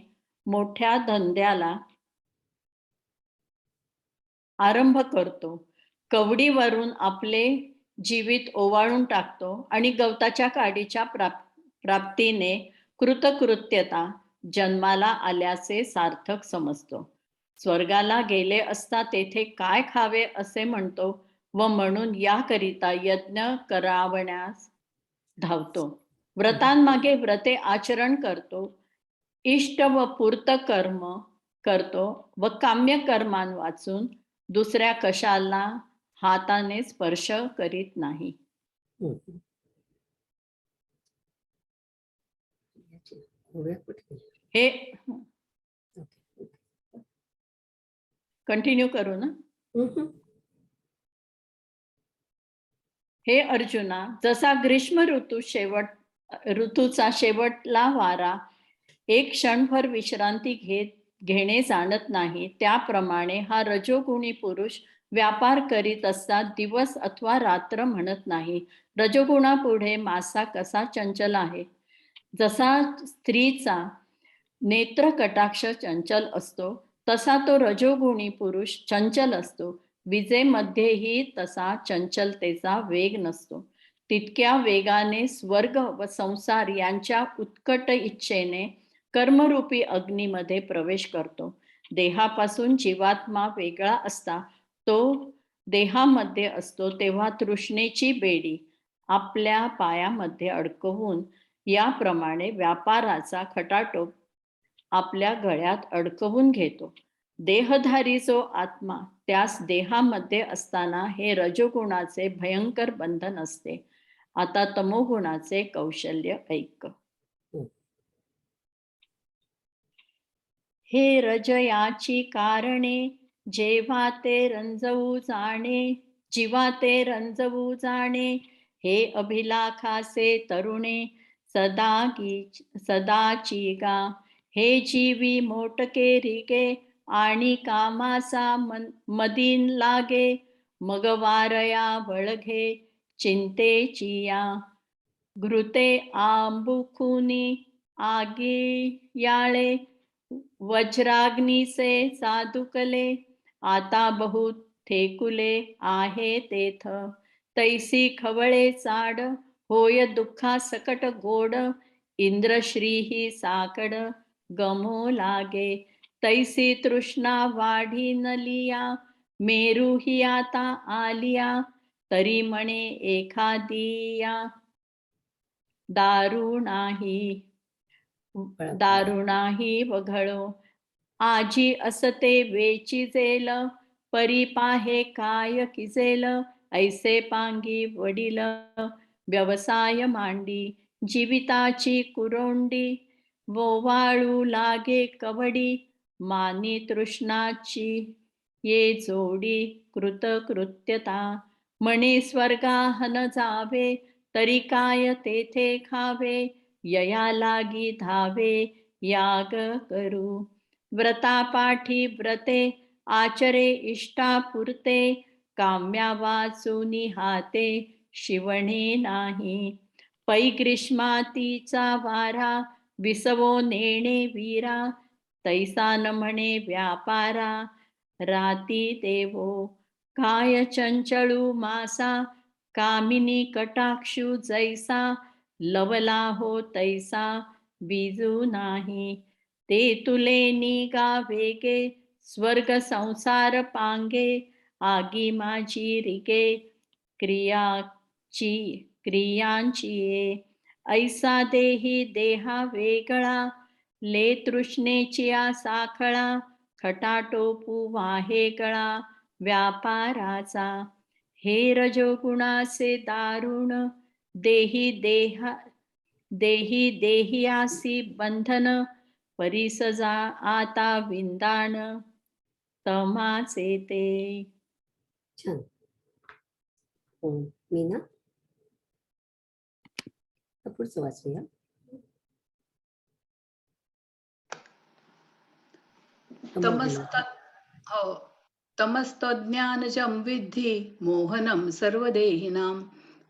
मोठ्या धंद्याला आरंभ करतो. कवडीवरून आपले जीवित ओवाळून टाकतो आणि गवताच्या काडीच्या प्राप्तीने कृतकृत्यता जन्माला आल्याचे सार्थक समजतो. स्वर्गाला गेले असता तेथे काय खावे असे म्हणतो व म्हणून याकरिता यज्ञ करावण्यास धावतो. व्रतांमागे व्रते आचरण करतो. इष्ट व पूर्त कर्म करतो व काम्य कर्मान वाचून दुसऱ्या कशाला हाताने स्पर्श करीत नाही. हे कंटिन्यू करू ना? हे अर्जुना, जसा ग्रीष्म ऋतूचा शेवटला वारा एक क्षणभर विश्रांती घेणे जाणत नाही, त्याप्रमाणे हा रजोगुणी पुरुष व्यापार करीत असता दिवस अथवा रात्र म्हणत नाही. रजोगुणापुढे मासा कसा चंचल आहे. जसा स्त्रीचा नेत्र कटाक्ष चंचल असतो तसा तो रजोगुणी पुरुष चंचल असतो. विजेमध्येही तसा चंचलतेचा वेग नसतो. तितक्या वेगाने स्वर्ग व संसार यांच्या उत्कट इच्छेने कर्मरूपी अग्नीमध्ये प्रवेश करतो. देहापासून जीवात्मा वेगळा असता तो देहामध्ये असतो तेव्हा तृष्णेची बेडी आपल्या पायामध्ये अडकवून याप्रमाणे व्यापाराचा खटाटोप आपल्या गळ्यात अडकवून घेतो. देहधारी जो आत्मा त्यास देहामध्ये असताना हे रजोगुणाचे भयंकर बंधन असते. आता तमोगुणाचे कौशल्य ऐक. हे रजयाची कारणे जेव्हा ते रंजवू जाणे, जीवा ते रंजवू जाणे, हे अभिलाखासे तरुणे सदाची गा. हे जीवी मोटके रिगे आणि कामाचा मदीन लागे, मग वारया वळघे चिंतेची या. घृते आंबुखुनी आगी याळे, वज्राग्नीचे साधुकले, आता बहुत ठेकुले आहे तेथ. तैसी खवळे चाड होय दुःखा सकट गोड, इंद्रश्री साकड गमो लागे. तैसी तृष्णा वाढी नलिया, मेरू ही आता आलिया, तरी म्हणे एखादिया दारुणाही वघळो. आजी असते वेचिजेल, परी पाहे काय किजेल, ऐसे पांगी वडील व्यवसाय मांडी. जीविताची कुरोंडी वोवाळू लागे कवडी, मानी तृष्णाची ये जोडी कृतकृत्यता. म्हणे स्वर्गाहन जावे, तरी काय तेथे खावे, यया लागी धावे याग करू. व्रतापाठी व्रते आचरे इष्टापुरते, काम्या वाचूनी हाते शिवणे नाही. पै ग्रीष्मातीचा वारा विसवो नेणे वीरा, तैसा न म्हणे व्यापारा राती देवो. काय चंचळू मासा कामिनी कटाक्षू जैसा, लवला हो तैसा बीजू नाही. ते तुले निगा वेगे स्वर्ग संसार पांगे, आगी माझी रिगे क्रियांची ये. ऐसा देही देहा वेगळा, ले तृष्णेची साखळा, खटाटोपू वाहे गळा व्यापाराचा. हे रजोगुणाचे दारुण देहियासी बंधन, परिसजा आता विंदाण तमाचे ते. छान. मीना, पुढचं वाचूया. तमस्तज्ञानजं विद्धि मोहनं सर्वदेहिनां,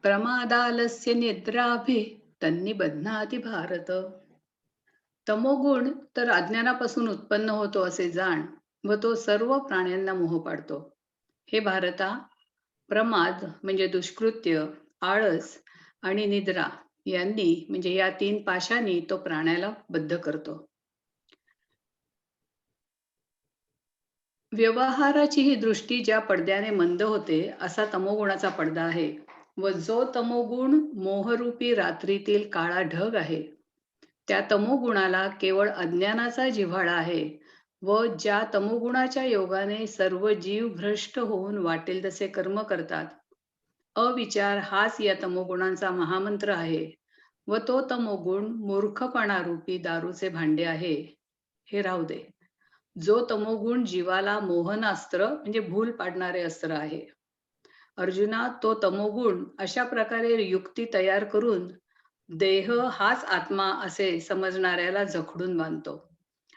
प्रमादालस्य निद्राभिः तन्निबध्नाति भारत. तमोगुण तर अज्ञानापासून उत्पन्न होतो असे जाण, व तो सर्व प्राण्यांना मोह पाडतो. हे भारता, प्रमाद म्हणजे दुष्कृत्य, आळस आणि निद्रा यांनी म्हणजे या 3 पाशांनी तो प्राण्याला बद्ध करतो. व्यवहाराची ही दृष्टी ज्या पडद्याने मंद होते असा तमोगुणाचा पडदा आहे, व जो तमोगुण मोहरूपी रात्रीतील काळा ढग आहे, त्या तमोगुणाला केवळ अज्ञानाचा जिव्हाळा आहे, व ज्या तमोगुणाच्या योगाने सर्व जीव भ्रष्ट होऊन वाटेल तसे कर्म करतात. अविचार हाच या तमोगुणांचा महामंत्र आहे, व तो तमोगुण मूर्खपणारूपी दारूचे भांडे आहे. हे राहू दे. जो तमोगुण जीवाला मोहनास्त्र म्हणजे भूल पाडणारे अस्त्र आहे. अर्जुना, तो तमोगुण अशा प्रकारे युक्ती तयार करून देह हाच आत्मा असे समजणाऱ्याला जखडून बांधतो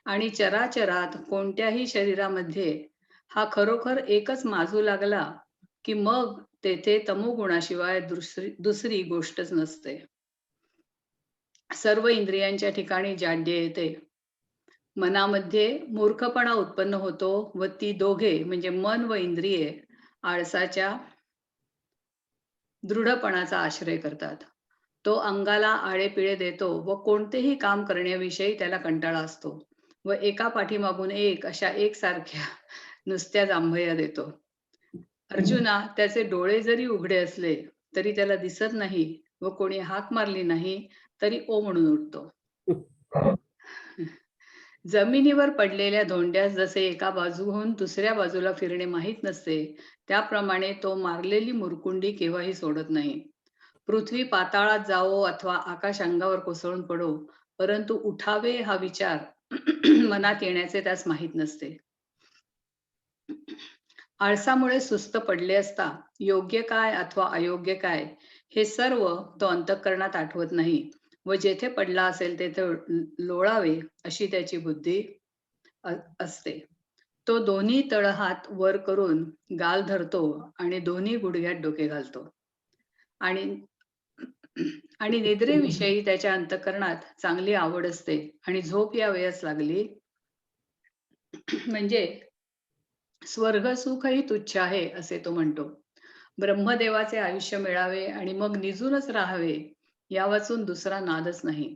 आणि चराचरात कोणत्याही शरीरामध्ये हा खरोखर एकच माजू लागला की मग तेथे तमोगुणाशिवाय दुसरी गोष्टच नसते. सर्व इंद्रियांच्या ठिकाणी जाड्य येते. मनामध्ये मूर्खपणा उत्पन्न होतो व ती दोघे म्हणजे मन व इंद्रिये आळसाच्या दृढपणाचा आश्रय करतात. तो अंगाला आळेपिळे देतो व कोणतेही काम करण्याविषयी त्याला कंटाळा असतो व एका पाठीमागून एक अशा एकसारख्या नुसत्या जांभया देतो. अर्जुना, त्याचे डोळे जरी उघडे असले तरी त्याला दिसत नाही व कोणी हाक मारली नाही तरी ओ म्हणून उठतो. जमिनीवर पडलेल्या धोंड्यास जसे एका बाजूहून दुसऱ्या बाजूला फिरणे माहीत नसते, त्याप्रमाणे तो मारलेली मुरकुंडी केव्हाही सोडत नाही. पृथ्वी पाताळात जावो अथवा आकाश अंगावर कोसळून पडो, परंतु उठावे हा विचार मनात येण्याचे त्यास माहीत नसते. आळसामुळे सुस्त पडले असता योग्य काय अथवा अयोग्य काय हे सर्व तो अंतःकरणात आठवत नाही व जेथे पडला असेल तेथे लोळावे अशी त्याची बुद्धी असते. तो दोन्ही तळहात वर करून गाल धरतो आणि दोन्ही गुडघ्यात डोके घालतो आणि आणि निद्रेविषयी त्याच्या अंतःकरणात चांगली आवड असते आणि झोप यावयास लागली म्हणजे स्वर्ग सुखही तुच्छ आहे असे तो म्हणतो. ब्रह्मदेवाचे आयुष्य मिळावे आणि मग निजूनच राहावे या वाचून दुसरा नादच नाही.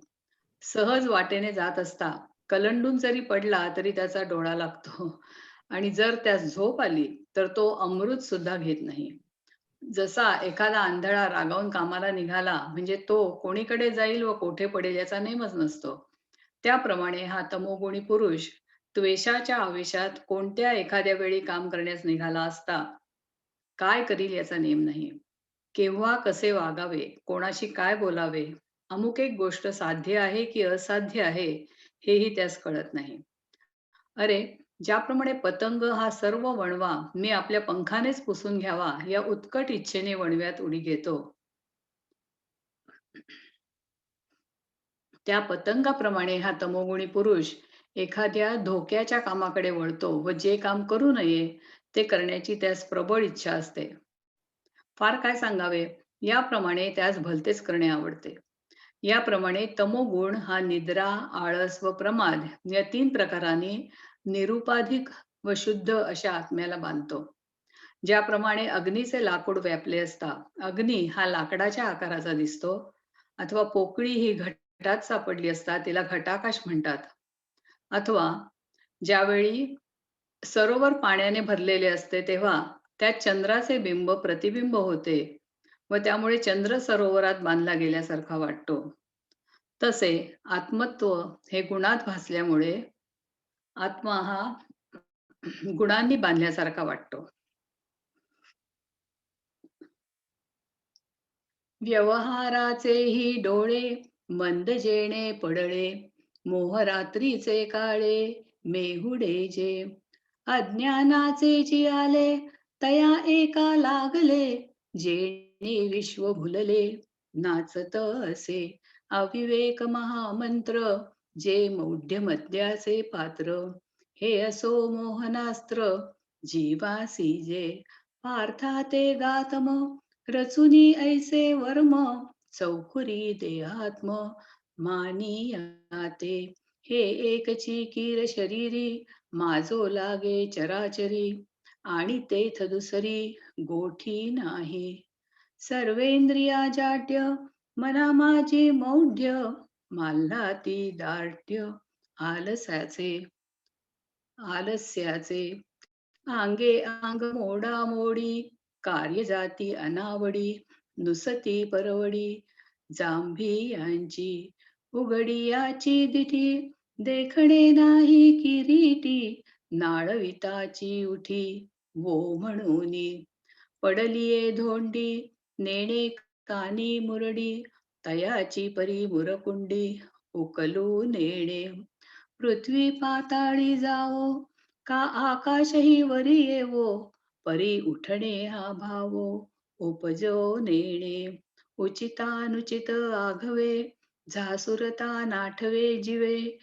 सहज वाटेने जात असता कलंडून जरी पडला तरी त्याचा डोळा लागतो आणि जर त्यास झोप आली तर तो अमृत सुद्धा घेत नाही. जसा एखादा आंधळा रागावून कामाला निघाला म्हणजे तो कोणीकडे जाईल व कोठे पडेल याचा नेमच नसतो, त्याप्रमाणे हा तमोगुणी पुरुष द्वेषाच्या आवेशात कोणत्या एखाद्या वेळी काम करण्यास निघाला असता काय करील याचा नेम नाही. केव्हा कसे वागावे, कोणाशी काय बोलावे, अमुक एक गोष्ट साध्य आहे की असाध्य आहे हेही त्यास कळत नाही. अरे, ज्याप्रमाणे पतंग हा सर्व वणवा मी आपल्या पंखानेच पुसून घ्यावा या उत्कट इच्छेने वणव्यात उडी घेतो, त्या पतंगाप्रमाणे हा तमोगुणी पुरुष एखाद्या धोक्याच्या कामाकडे वळतो व जे काम करू नये ते करण्याची त्यास प्रबळ इच्छा असते. फार काय सांगावे, याप्रमाणे त्यास भलतेच करणे आवडते. याप्रमाणे तमोगुण हा निद्रा, आळस व प्रमाद या 3 प्रकारांनी निरुपाधिक व शुद्ध अशा आत्म्याला बांधतो. ज्याप्रमाणे अग्नीचे लाकूड व्यापले असता अग्नी हा लाकडाच्या आकाराचा दिसतो अथवा पोकळी ही घटात सापडली असता तिला घटाकाश म्हणतात. अथवा ज्यावेळी सरोवर पाण्याने भरलेले असते तेव्हा त्यात चंद्राचे बिंब प्रतिबिंब होते व त्यामुळे चंद्र सरोवरात बांधला गेल्यासारखा वाटतो. तसे आत्मत्व हे गुणात भासल्यामुळे आत्मा हा गुणांनी बांधल्यासारखा वाटतो. व्यवहाराचेही डोळे मंद जेणे पडळे, मोहरात्रीचे काळे मेहुडे जे. अज्ञानाचे जी आले तया एका लागले, जेणे विश्व भुलले नाचत असे. अविवेक महामंत्र जे मौढ्य मद्याचे पात्र, हे असो मोहनास्त्र जीवासी जे. पार्था ते गातम रचुनी ऐसे वर्म, चौखुरी देहात्म मानियाते. हे एकची कीर शरीरी माझो लागे चराचरी, आणि तेथ दुसरी गोठी नाही. सर्वेंद्रिया जाड्य मना माझी मौढ्य, माल्ला ती दाढ्य आलस्याचे. अंगे अंग मोडामोडी कार्य जाती अनावडी, नुसती परवडी जांभी यांची. उघडियाची दिठी देखणे नाही किरीटी, नाळविताची उठी वो म्हणूनी. पडलिये धोंडी नेणे कानी मुरडी, तयाची परी मुरकुंडी उकलू नेणे. पृथ्वी पाताळी जावो का आकाशही वरी येवो, परी उठणे हा भावो उपजो नेणे. उचितानुचित आघवे झासुरता नाठवे जिवे,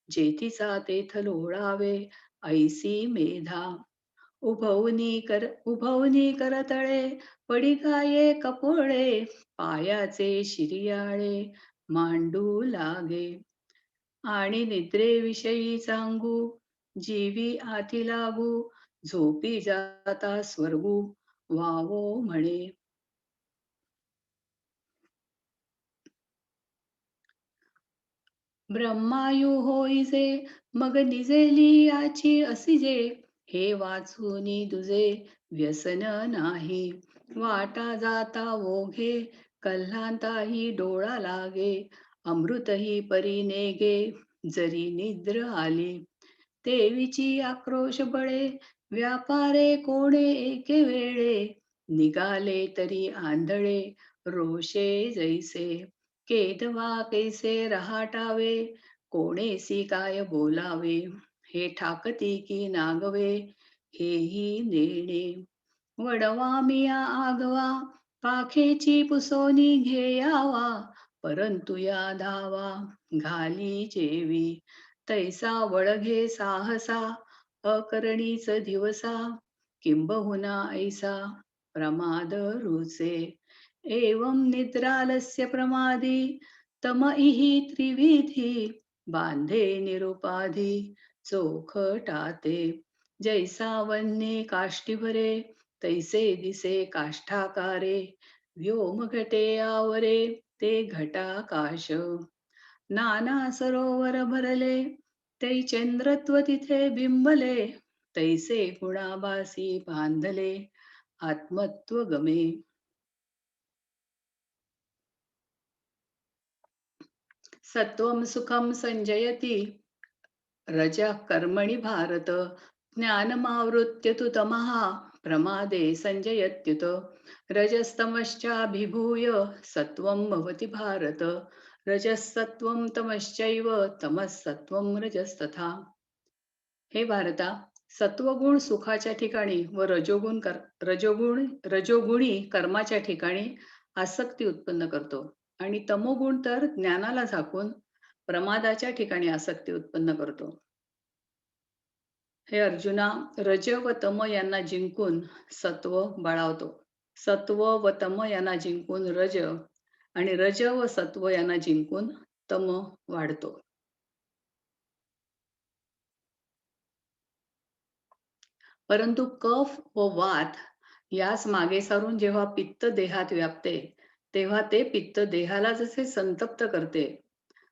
जेथीचा तेथ लोळावे ऐसी मेधा. उभवनी करतळे पडी गाये कपोळे पायाचे शिरियाळे मांडू लागे आणि निद्रेविषयी सांगू जीवी आती लागू झोपी जाता स्वर्गू वावो म्हणे. ब्रह्मायु होईजे मग निजेली याची असिजे हे वाचूनी दुजे व्यसन नाही वाटा जाता ओघे कल्हांताही डोळा लागे अमृतही परी नेगे जरी निद्र आली देवीची आक्रोश बळे व्यापारे कोणे एके वेळे निघाले तरी आंधळे रोषे जैसे केदवा कैसे रहाटावे कोणेसी काय बोलावे हे ठाकती की नागवे हेही नेणे वडवा मिया आगवा पाखेची पुसोनी घेयावा परंतु या धावा घाली जेवी तैसा वळघे साहसा अकरणीच दिवसा किंबहुना ऐसा प्रमाद रुचे एवं निद्रालस्य प्रमादी तमइहि त्रिविधी बांधे निरुपाधी चोखटाते जैसा वन्ये काष्टीभरे तैसे दिसे काष्ठाकारे व्योम घटे आवरे ते घटाकाश नाना सरोवर भरले तै चंद्रत्व तिथे बिंबले तैसे गुणाभासी बांधले आत्मत्व गमे. सत्वं सुखं संजयति रजः कर्मणि भारत ज्ञानमावृत्य तु तमः प्रमादे संजयत्युत रजस्तमश्चाभिभूय सत्वं भवति भारत रजसत्वं तमश्चैव तमसत्वं रजस्तथा. हे भारता, सत्वगुण सुखाच्या ठिकाणी व रजोगुणी कर्माच्या ठिकाणी आसक्ती उत्पन्न करतो आणि तमोगुण तर ज्ञानाला झाकून प्रमादाच्या ठिकाणी आसक्ती उत्पन्न करतो. हे अर्जुना, रज व तम यांना जिंकून सत्व बळावतो. सत्व व तम यांना जिंकून रज आणि रज व सत्व यांना जिंकून तम वाढतो. परंतु कफ व वात यास मागे सारून जेव्हा पित्त देहात व्यापते तेव्हा ते पित्त देहाला जसे संतप्त करते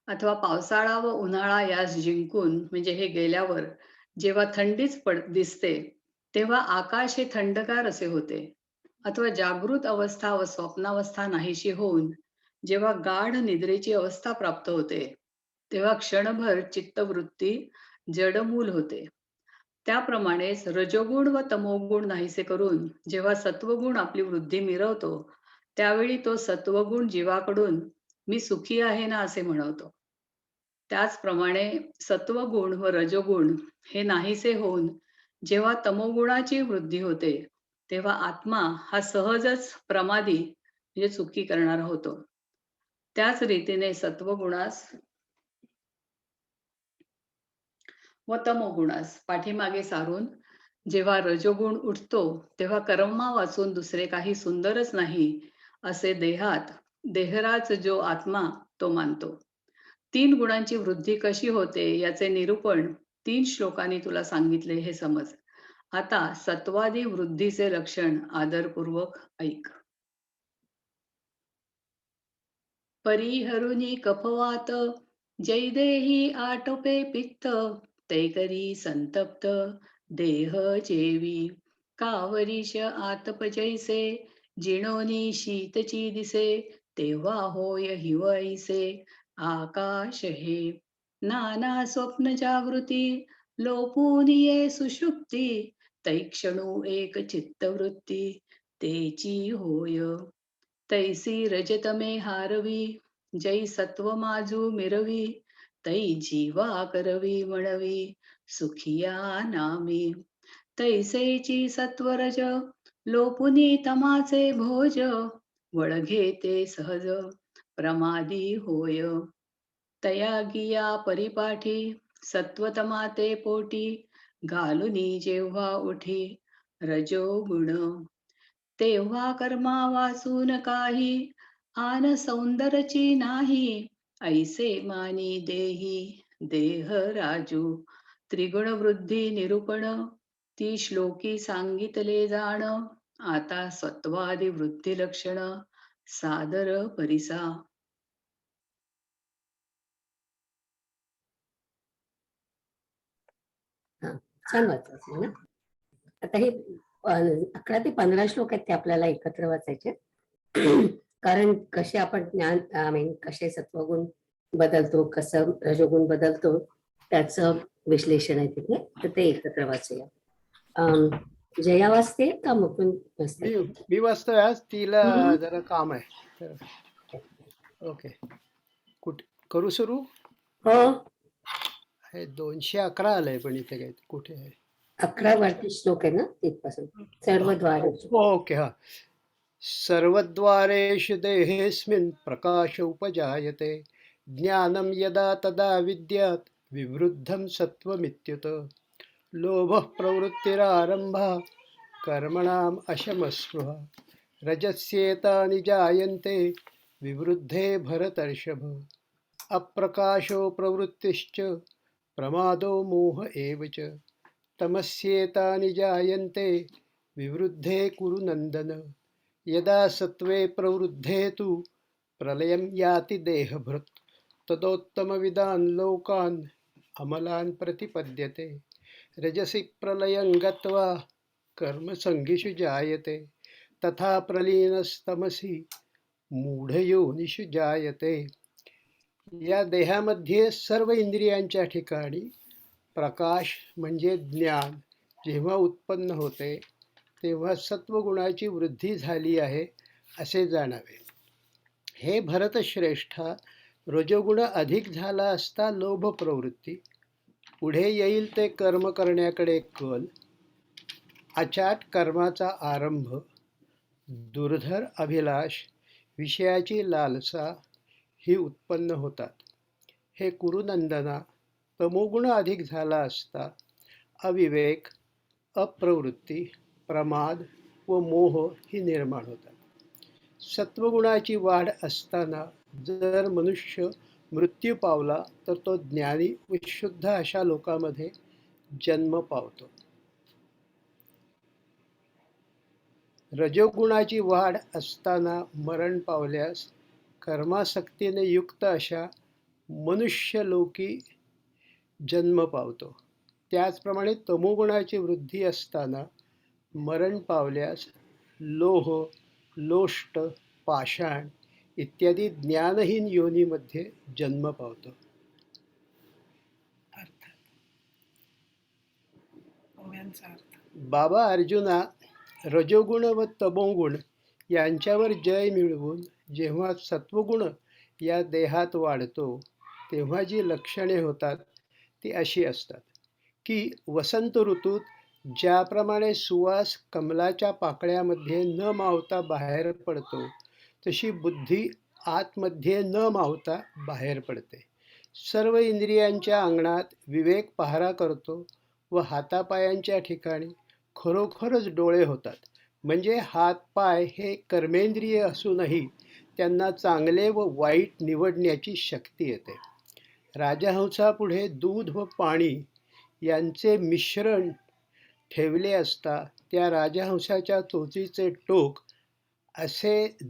अथवा पावसाळा व उन्हाळा यास जिंकून म्हणजे हे गेल्यावर जेव्हा थंडीच दिसते तेव्हा आकाश हे थंडगार असे होते अथवा जागृत अवस्था व स्वप्नावस्था नाहीशी होऊन जेव्हा गाढ निद्रेची अवस्था प्राप्त होते तेव्हा क्षणभर चित्तवृत्ती जडमूल होते. त्याप्रमाणेच रजोगुण व तमोगुण नाहीसे करून जेव्हा सत्वगुण आपली वृद्धी मिरवतो त्यावेळी तो सत्वगुण जीवाकडून मी सुखी आहे ना असे म्हणवतो. त्याचप्रमाणे सत्वगुण व रजोगुण हे नाहीसे होऊन जेव्हा तमोगुणाची वृद्धी होते तेव्हा आत्मा हा सहजच प्रमादी म्हणजे चुकी करणारा होतो. त्याच रीतीने सत्वगुणास व तमोगुणास पाठीमागे सारून जेव्हा रजोगुण उठतो तेव्हा कर्मा वाचून दुसरे काही सुंदरच नाही असे देहराच जो आत्मा तो मानतो. 3 गुणांची वृद्धी कशी होते याचे निरूपण 3 श्लोकांनी तुला सांगितले हे समज. आता सत्वादी वृद्धीचे लक्षण आदरपूर्वक ऐक. परिहरुनी कफवात जैदेही आटोपे पित्त तैकरी संतप्त देह जेवी कावरीश आतप जैसे जिणोनी शीतची दिसे तेव्हा होय हिवैसे आकाश हे नाना स्वप्न जागृती लोपून ये सुषुप्ती तैक्षणू एक चित्तवृत्ती तेची होय तैसी रजतमे हारवी जै सत्व माजू मिरवी तै जीवा करवी म्हणवी सुखिया नामी तैसेची सत्वरज लोपुनी तमाचे भोज वळघे ते सहज प्रमादी होय तया गिया परिपाठी सत्वतमाते पोटी घालुनी जेव्हा उठी रजोगुण. तेव्हा कर्मा वाचून काही आन सौंदर्याची नाही. ऐसे मानी देही देह राजू. त्रिगुण वृद्धी निरूपण ती श्लोकी सांगितले जाण. आता सत्वादी वृद्धी लक्षण सादर परिसा. छान वाचायचं ना. आता हे 11 ते 15 श्लोक आहेत ते आपल्याला एकत्र वाचायचे. कारण कसे आपण ज्ञान कसे सत्वगुण बदलतो, कसं रजोगुण बदलतो त्याचं विश्लेषण आहे तिथे, तर ते एकत्र वाचूया. जया वाचते का मुकुंद वाचते? मी वाचतोय आज, तिला हम्म. जरा काम आहे तर. ओके, कुठे करू सुरू? हो, हे 211 आलंय, पण इथे काय कुठे आहे? 11 वरती श्लोक आहे ना तिथपासून. सर्वद्वार. ओके, हा. सर्वद्वारेषु देहेऽस्मिन् प्रकाश उपजायते, ज्ञानं यदा तदा विद्यात् विवृद्धं सत्त्वमित्युत, लोभः प्रवृत्तिरारम्भः कर्मणाम् अशमस्पृहा, रजस्येतानि जायन्ते विवृद्धे भरतर्षभ, अप्रकाशो प्रवृत्तिश्च प्रमादो मोह एव च, तमस्येतानि जायन्ते विवृद्धे कुरु नन्दन, यदा सत्त्वे प्रवृद्धे तु प्रलयं याति देहभृत्, तदोत्तमविदान् लोकान् अमलान् प्रतिपद्यते, रजसि प्रलयं गत्वा कर्मसङ्गिषु जायते, तथा प्रलीनस्तमसि मूढयोनिषु जायते. या देहामध्ये सर्व इंद्रियांच्या ठिकाणी प्रकाश म्हणजे ज्ञान जेव्हा उत्पन्न होते तेव्हा सत्वगुणाची वृद्धी झाली आहे असे जाणावे. हे भरतश्रेष्ठा, रजोगुण अधिक झाला असता लोभ प्रवृत्ती, पुढे येईल ते कर्म करण्याकडे कल, अचाट कर्माचा आरंभ, दुर्धर अभिलाष, विषयाची लालसा ही उत्पन्न होतात. हे कुरुनंदना, तमोगुण अधिक झाला असता अविवेक, अप्रवृत्ती, प्रमाद व मोह ही निर्माण होतात. सत्वगुणाची वाढ असताना जर मनुष्य मृत्यू पावला तर तो ज्ञानी व शुद्ध अशा लोकांमध्ये जन्म पावतो. रजोगुणाची वाढ असताना मरण पावल्यास कर्मासक्तीने युक्त अशा मनुष्य लोकी जन्म पावतो. त्याचप्रमाणे तमोगुणाची वृद्धी असताना मरण पावल्यास लोह, लोष्ट, पाषाण इत्यादी ज्ञानहीन योनीमध्ये जन्म पावतो. बाबा अर्जुना, रजोगुण व तमोगुण यांच्यावर जय मिळवून जेव्हा सत्वगुण या देहात वाढतो तेव्हा जी लक्षणे होतात ती अशी असतात की वसंत ऋतूत ज्याप्रमाणे सुवास कमलाच्या पाकळ्यामध्ये न मावता बाहेर पडतो तशी बुद्धी आतमध्ये न मावता बाहेर पडते. सर्व इंद्रियांच्या अंगणात विवेक पहारा करतो व हातापायांच्या ठिकाणी खरोखरच डोळे होतात. म्हणजे हातपाय हे कर्मेंद्रिय असूनही त्यांना चांगले व वाईट निवडण्याची शक्ती येते. राजहंसापुढे दूध व पाणी यांचे मिश्रण ठेवले असता त्या राजहंसाच्या चोचीचे टोक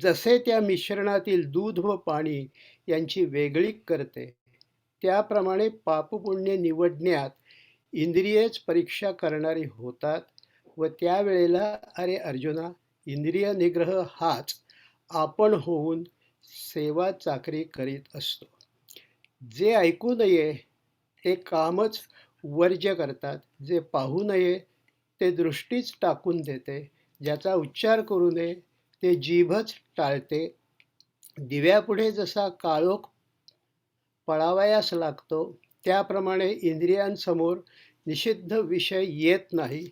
जसे त्या मिश्रणातील दूध व पाणी यांची वेगळी करते, त्याप्रमाणे पापपुण्य निवडण्यात इंद्रियेच परीक्षा करणारी होतात. व त्यावेळेला अरे अर्जुना, इंद्रिय निग्रह हाच आपण होऊन सेवा चाकरी करीत असतो. जे ऐकू नये ते कामच वर्ज्य करतात, जे पाहू नये ते दृष्टीच टाकून देते, ज्याचा उच्चार करू नये ते जीभच टाळते. दिव्यापुढे जसा काळोख पळावयास लागतो त्याप्रमाणे इंद्रियांसमोर निषिद्ध विषय येत नाही.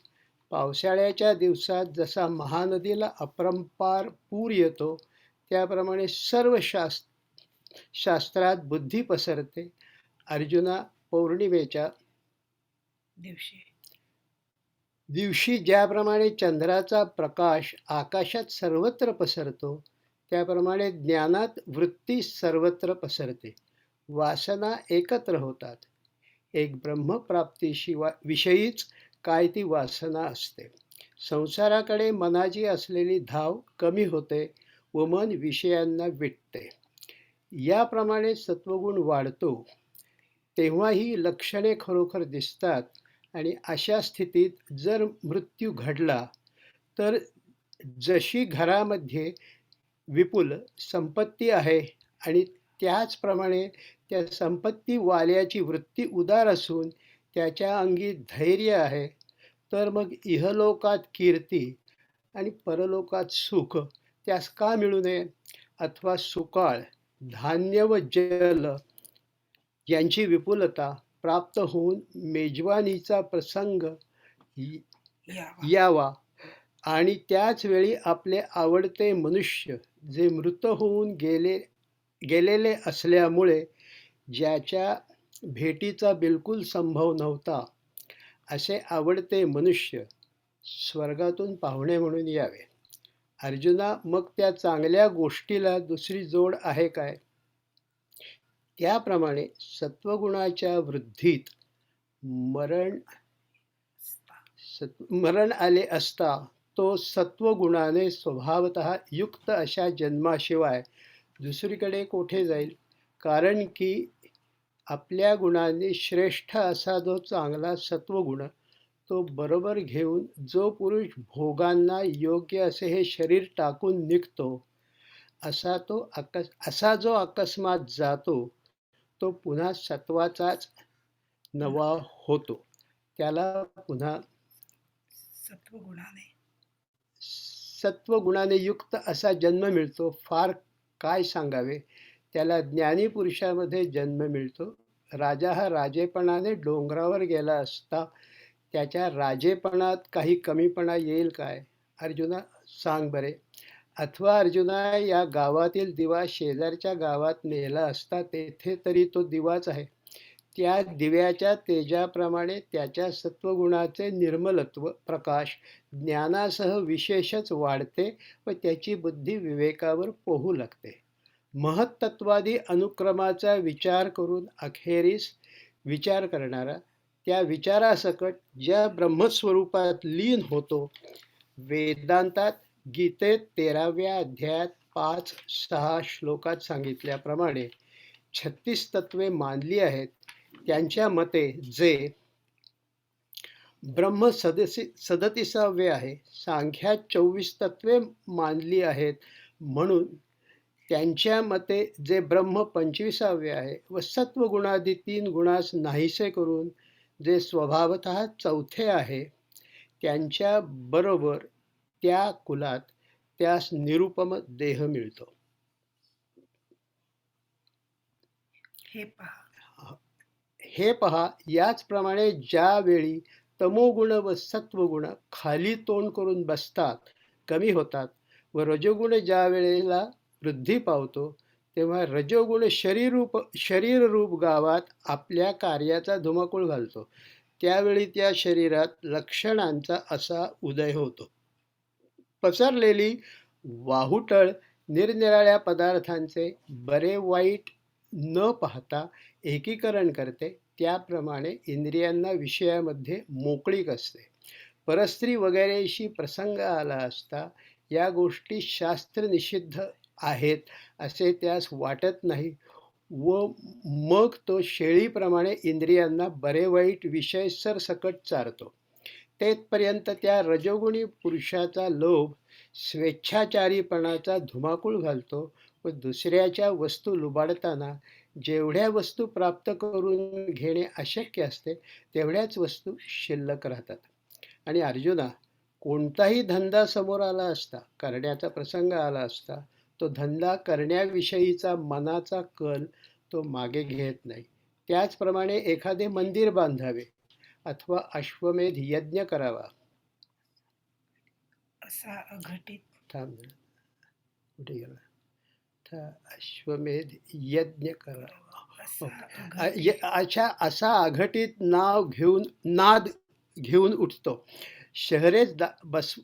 पावसाळ्याच्या दिवसात जसा महानदीला अपरंपार पूर येतो त्याप्रमाणे सर्व शास्त्रात बुद्धी पसरते. अर्जुना, पौर्णिमेच्या दिवशी ज्याप्रमाणे चंद्राचा प्रकाश आकाशात सर्वत्र पसरतो, त्याप्रमाणे ज्ञानात वृत्ती सर्वत्र पसरते. वासना एकत्र होतात. एक ब्रह्मप्राप्तीशिवाय विषयीच काय ती वासना असते. संसाराकडे मनाची असलेली धाव कमी होते व मन विषयांना विटते. याप्रमाणे सत्वगुण वाढतो, तेव्हा ही लक्षणे खरोखर दिसतात. आणि अशा स्थितीत जर मृत्यू घडला तर जशी घरामध्ये विपुल संपत्ती आहे आणि त्याचप्रमाणे त्या संपत्तीवाल्याची वृत्ती उदार असून त्याच्या अंगी धैर्य आहे, तर मग इहलोकात कीर्ती आणि परलोकात सुख त्यास का मिळू नये? अथवा सुकाळ, धान्य व जल यांची विपुलता प्राप्त होऊन मेजवानीचा प्रसंग यावा आणि त्याच वेळी आपले आवडते मनुष्य जे मृत होऊन गेलेले असल्यामुळे ज्याच्या भेटीचा बिलकुल संभव नव्हता, असे आवडते मनुष्य स्वर्गातून पाहुणे म्हणून यावे. अर्जुना, मग त्या चांगल्या गोष्टीला दुसरी जोड आहे काय? त्याप्रमाणे सत्वगुणाच्या वृद्धीत मरण आले असता तो सत्वगुणाने स्वभावतः युक्त अशा जन्माशिवाय दुसरीकडे कोठे जाईल? कारण की आपल्या गुणांनी श्रेष्ठ असा जो चांगला सत्वगुण तो बरोबर घेऊन जो पुरुष भोगांना योग्य असे हे शरीर टाकून निघतो, असा जो अकस्मात जातो तो पुन्हा सत्वाचाच नवा होतो. त्याला पुन्हा सत्वगुणाने युक्त असा जन्म मिळतो. फार काय सांगावे, त्याला ज्ञानी पुरुषामध्ये जन्म मिळतो. राजा हा राजेपणाने डोंगरावर गेला असता त्याच्या राजेपणात काही कमीपणा येईल काय? अर्जुना, सांग बरे. अथवा अर्जुना, या गावातील दिवा शेजारच्या गावात नेला असता तेथे तरी तो दिवाच आहे. त्या दिव्याच्या तेजाप्रमाणे त्याच्या सत्वगुणाचे निर्मलत्व प्रकाश ज्ञानासह विशेषच वाढते व त्याची बुद्धी विवेकावर पोहू लागते. महत्त्वादी अनुक्रमाचा विचार करून अखेरीस विचार करणारा त्या विचारासकट ज्या ब्रह्मस्वरूपात लीन होतो, वेदांतात गीतेत 13व्या अध्यायात 5-6 श्लोकात सांगितल्याप्रमाणे 36 तत्वे मानली आहेत. त्यांच्या मते जे ब्रह्म 37वे आहे, सांख्यात 24 तत्वे मानली आहेत, म्हणून त्यांच्या मते जे ब्रह्म 25वे आहे व सत्वगुणादी 3 गुणास नाहीसे करून जे स्वभावतः चौथे आहे, त्यांच्या बरोबर त्या कुलात त्यास निरुपम देह मिळतो. हे पहा, याचप्रमाणे ज्यावेळी तमोगुण व सत्वगुण खाली तोंड करून बसतात, कमी होतात व रजोगुण ज्या वेळेला वृद्धी पावतो, तेव्हा रजोगुण शरीररूप गावात आपल्या कार्याचा धुमाकूळ घालतो. त्यावेळी त्या शरीरात लक्षणांचा असा उदय होतो. पसरलेली वाहुटळ निरनिराळ्या पदार्थांचे बरे वाईट न पाहता एकीकरण करते. त्याप्रमाणे इंद्रियांना विषयामध्ये मोकळीक असते. परस्त्री वगैरेशी प्रसंग आला असता या गोष्टी शास्त्र निषिद्ध आहेत असे त्यास वाटत नाही व मग तो शेळीप्रमाणे इंद्रियांना बरे वाईट विषय सरसकट चारतो. तेथपर्यंत त्या रजोगुणी पुरुषाचा लोभ स्वेच्छाचारीपणाचा धुमाकूळ घालतो व दुसऱ्याच्या वस्तू लुबाडताना जेवढ्या वस्तू प्राप्त करून घेणे अशक्य असते तेवढ्याच वस्तू शिल्लक राहतात. आणि अर्जुना, कोणताही धंदा समोर आला असता, करण्याचा प्रसंग आला असता, तो धंदा करण्याविषयीचा मनाचा कल तो मागे घेत नाही. त्याचप्रमाणे एखादे मंदिर बांधावे अथवा अश्वमेध यज्ञ करावा असा अघटित कुठे गेला अश्वमेध यज्ञ करावा असा अघटित नाद घेऊन उठतो. शहरेच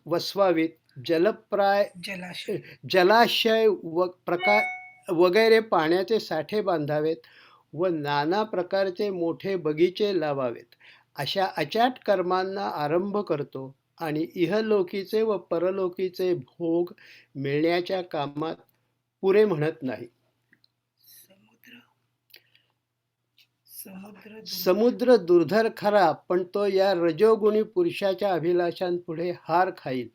वसवावीत, जलाशय वगैरे पाण्याचे साठे बांधावेत व नाना प्रकारचे मोठे बगीचे लावावेत. अशा अचाट कर्मांना आरंभ करतो आणि इहलोकीचे व परलोकीचे भोग मिळण्याच्या कामात पुरे म्हणत नाही. समुद्र दुर्धर खरा, पण तो या रजोगुणी पुरुषाच्या अभिलाषांपुढे हार खाईल.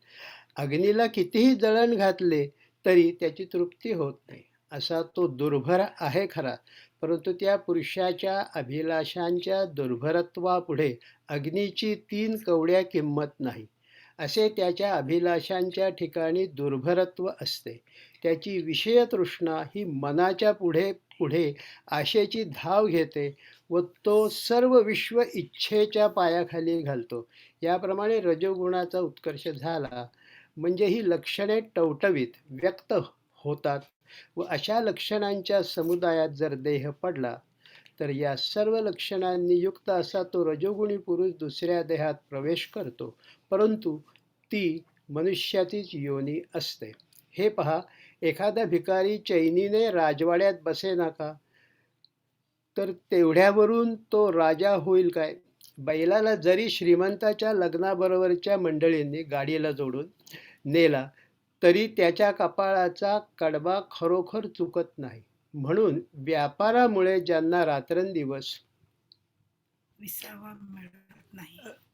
अग्नीला कितीही जळण घातले तरी त्याची तृप्ती होत नाही. असा तो दुर्भर आहे खरा, परंतु त्या पुरुषाच्या अभिलाषांच्या दुर्भरत्वापुढे अग्नीची 3 कवड्या किंमत नाही. असे त्याच्या अभिलाषांच्या ठिकाणी दुर्भरत्व असते. त्याची विषयतृष्णा ही मनाच्या पुढे पुढे आशेची धाव घेते व तो सर्व विश्व इच्छेच्या पायाखाली घालतो. याप्रमाणे रजोगुणाचा उत्कर्ष झाला म्हणजे ही लक्षणे टवटवीत व्यक्त होतात व अशा लक्षणांच्या समुदायात जर देह पडला तर या सर्व लक्षणांनी युक्त असा तो रजोगुणी पुरुष दुसऱ्या देहात प्रवेश करतो, परंतु ती मनुष्याचीच योनी असते. हे पहा, एखादा भिकारी चैनीने राजवाड्यात बसेना का, तर तेवढ्यावरून तो राजा होईल काय? बैलाला जरी श्रीमंताच्या लग्नाबरोबरच्या मंडळींनी गाडीला जोडून नेला तरी त्याच्या कपाळाचा कडबा खरोखर चुकत नाही. म्हणून व्यापारामुळे ज्यांना रात्रंदिवस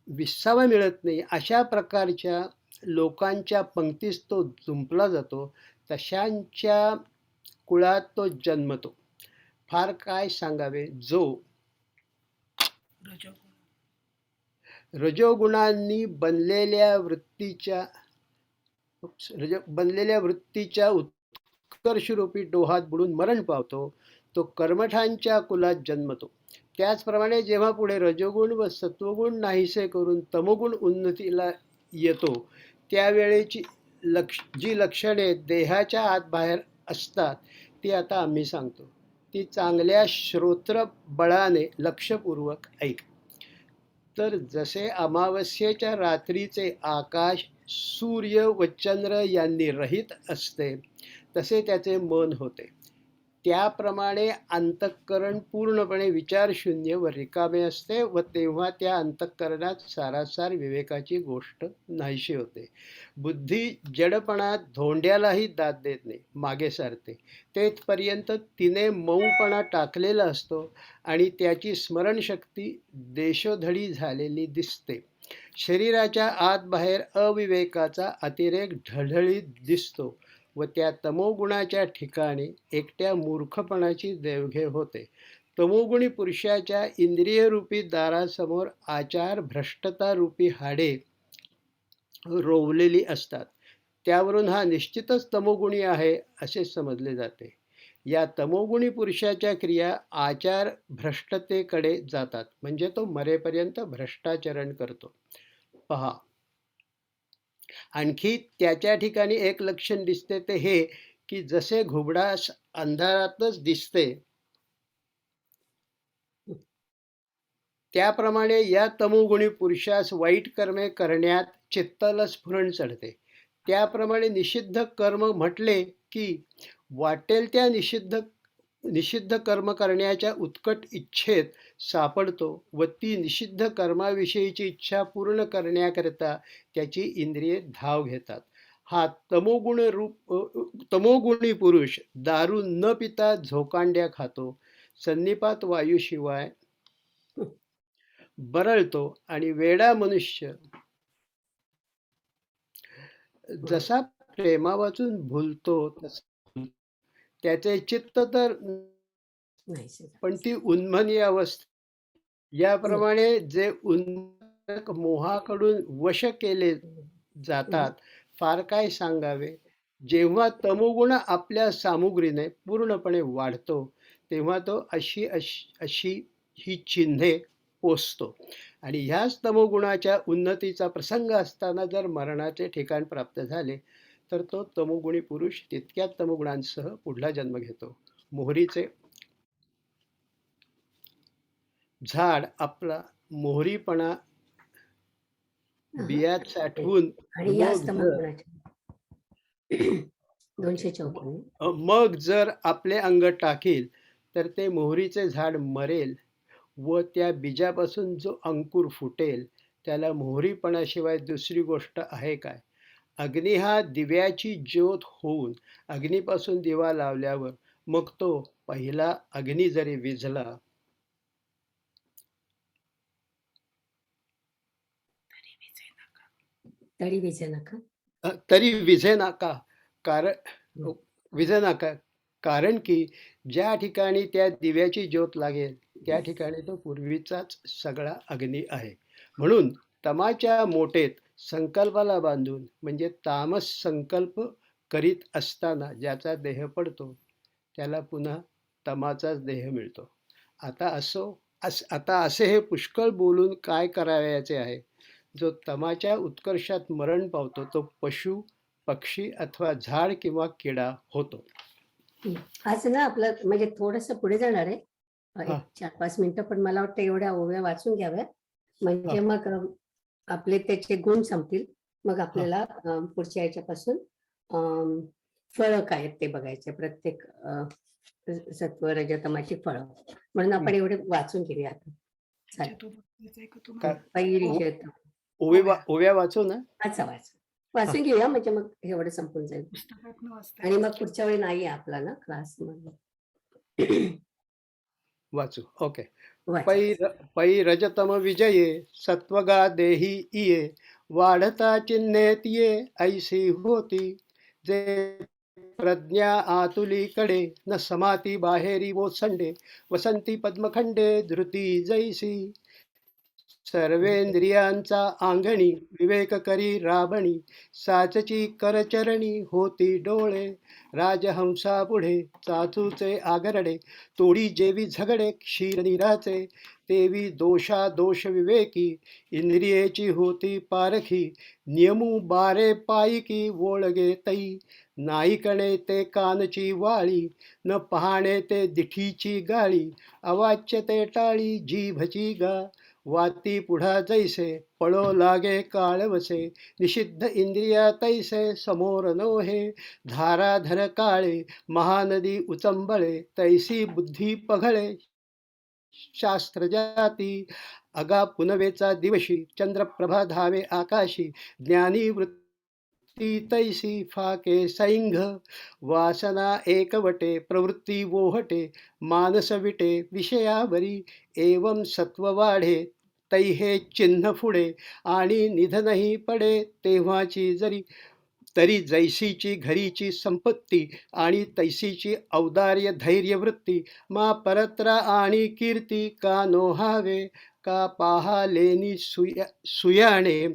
विसावा मिळत नाही अशा प्रकारच्या लोकांच्या पंक्तीस तो जुंपला जातो, तशांच्या कुळात तो जन्मतो. फार काय सांगावे, जो रजोगुणांनी बनलेल्या वृत्तीच्या उत्कर्षरूपी डोहात बुडून मरण पावतो, तो कर्मठांच्या कुलात जन्मतो. त्याचप्रमाणे जेव्हा पुढे रजोगुण व सत्वगुण नाहीसे करून तमोगुण उन्नतीला येतो, त्यावेळेची जी लक्षणे देहाच्या आत बाहेर असतात ती आता आम्ही सांगतो. ती चांगल्या श्रोत्र बळाने लक्षपूर्वक ऐक. तर जसे अमावस्येच्या रात्रीचे आकाश सूर्य व चंद्र यांनी रहित असते तसे त्याचे मन होते. त्याप्रमाणे अंतःकरण पूर्णपणे विचारशून्य व रिकामे असते व तेव्हा त्या अंतःकरणात सारासार विवेकाची गोष्ट नाहीशी होते. बुद्धी जडपणात धोंड्यालाही दाद देत नाही, मागे सारते. तेथपर्यंत तिने मऊपणा टाकलेला असतो आणि त्याची स्मरणशक्ती देशोधडी झालेली दिसते. शरीराच्या आत बाहेर अविवेकाचा अतिरेक ढळढळीत दिसतो व त्या तमोगुणाच्या ठिकाणी एकट्या मूर्खपणाची देवघेव होते. तमोगुणी पुरुषाच्या इंद्रियरूपी दारासमोर आचार भ्रष्टता रूपी हाडे रोवलेली असतात. त्यावरून हा निश्चितच तमोगुणी आहे असे समजले जाते. या तमोगुणी पुरुषाच्या क्रिया आचार भ्रष्टतेकडे जातात, म्हणजे तो मरेपर्यंत भ्रष्टाचरण करतो. पहा, आणखी त्याच्या ठिकाणी एक लक्षण दिसते ते हे की जसे घुबडास अंधारातच दिसते त्याप्रमाणे या तमोगुणी पुरुषास वाईट कर्मे करण्यात चित्ताला स्फुरण चढते. त्याप्रमाणे निषिद्ध कर्म म्हटले की वाटेल त्या निषिद्ध कर्म करण्याच्या उत्कट इच्छेत सापडतो व ती निषिद्ध कर्माविषयीची इच्छा पूर्ण करण्याकरिता त्याची इंद्रिये धाव घेतात. हा तमोगुणी पुरुष दारू न पिता झोकांड्या खातो, संनिपात वायूशिवाय बरळतो आणि वेडा मनुष्य जसा प्रेमा वाचून भुलतो तसा त्याचे चित्त तर पण ती उन्मनी अवस्था. याप्रमाणे जे उन्मत्त मोहाकडून वश केले जातात, फार काय सांगावे. जेव्हा तमोगुण आपल्या सामुग्रीने पूर्णपणे वाढतो तेव्हा तो अशी ही चिन्हे पोचतो आणि ह्याच तमोगुणाच्या उन्नतीचा प्रसंग असताना जर मरणाचे ठिकाण प्राप्त झाले तर तो तमोगुणी पुरुष तितक्याच तमोगुणांसह पुढला जन्म घेतो. मोहरीचे झाड आपला मोहरीपणा बियात साठवून आणि या मग स्तंभ जर कोणाचे? 254. मग जर आपले अंग टाकील तर ते मोहरीचे झाड मरेल व त्या बीजापासून जो अंकुर फुटेल त्याला मोहरीपणाशिवाय दुसरी गोष्ट आहे काय? अग्नी हा दिव्याची ज्योत होऊन अग्नीपासून दिवा लावल्यावर मग तो पहिला अग्नी जरी विझला तरी विजेना का? तरी विझेना का? कारण हं. विझेना का? कारण की ज्या ठिकाणी त्या दिव्याची ज्योत लागेल त्या ठिकाणी तो पूर्वीचाच सगळा अग्नी आहे. म्हणून तमाच्या मोठेत संकल्पाला बांधून म्हणजे तामस संकल्प करीत असताना ज्याचा देह पडतो त्याला पुन्हा तमाचाच देह मिळतो. आता असे हे पुष्कळ बोलून काय करावयाचे आहे? जो तमाच्या उत्कर्षात मरण पावतो तो पशु, पक्षी अथवा झाड किंवा किडा होतो. आज ना आपलं म्हणजे थोडंसं पुढे जाणार आहे. हा. एक 4-5 मिनिटं, पण मला वाटतं एवढ्या ओव्या वाचून घ्याव्या. म्हणजे हा. मग आपले त्याचे गुण संपतील. मग आपल्याला पुढच्या याच्यापासून फळं काय आहेत ते बघायचे. प्रत्येक सत्व रजतमाची फळं. म्हणून आपण एवढे वाचून घेऊया आता. चालेल. काय? पैरिजत. ओव्या वाचू ना? वाचा. वाचून घेऊया म्हणजे मग एवढं संपून जाईल. आणि मग पुढच्या वेळी नाही आहे आपला ना क्लास मध्ये. वाचू. ओके. वाचा. पै रजतम विजये सत्वगा देही इये वाढता चिन्हेत ये ऐसी होती जे प्रज्ञा आतुलीकडे न समाती बाहेरी ओसंडे वसंती पद्मखंडे धृती जैसी सर्वेंद्रियांचा अंगणी विवेक करी राबणी साचची करचरणी होती डोळे राजहंसा पुढे चाचूचे आगरडे तोडी जेवी झगडे क्षीरनीराचे तेवी दोषा दोष विवेकी इंद्रियेची होती पारखी नियमू बारे पायिकी वोळगे तई नाईकणे ते कानची वाळी न पाहणे ते दिठीची गाळी अवाच्य ते टाळी जीभची गा वाती पुढा जैसे पळो लागे काळवसे निषिद्ध इंद्रिया तैसे समोर नोहे धाराधर काळे महानदी उचंबळे तैसी बुद्धी पघळे शास्त्र जाती अगा पुनवेचा दिवशी चंद्रप्रभा धावे आकाशी ज्ञानी वृत्ती तैसी फाके सैंघ वासना एकवटे प्रवृत्ती वोहटे मानस विटे विषयावरी एवं सत्व वाढे तैहे चिन्ह फुडे आणि निधनही पडे तेव्हाची जरी तरी जैसीची घरीची संपत्ती आणि तैसीची औदार्य धैर्य वृत्ती मा परत्रा आणि कीर्ती का नोहावे का पाहालेनी सुयाणे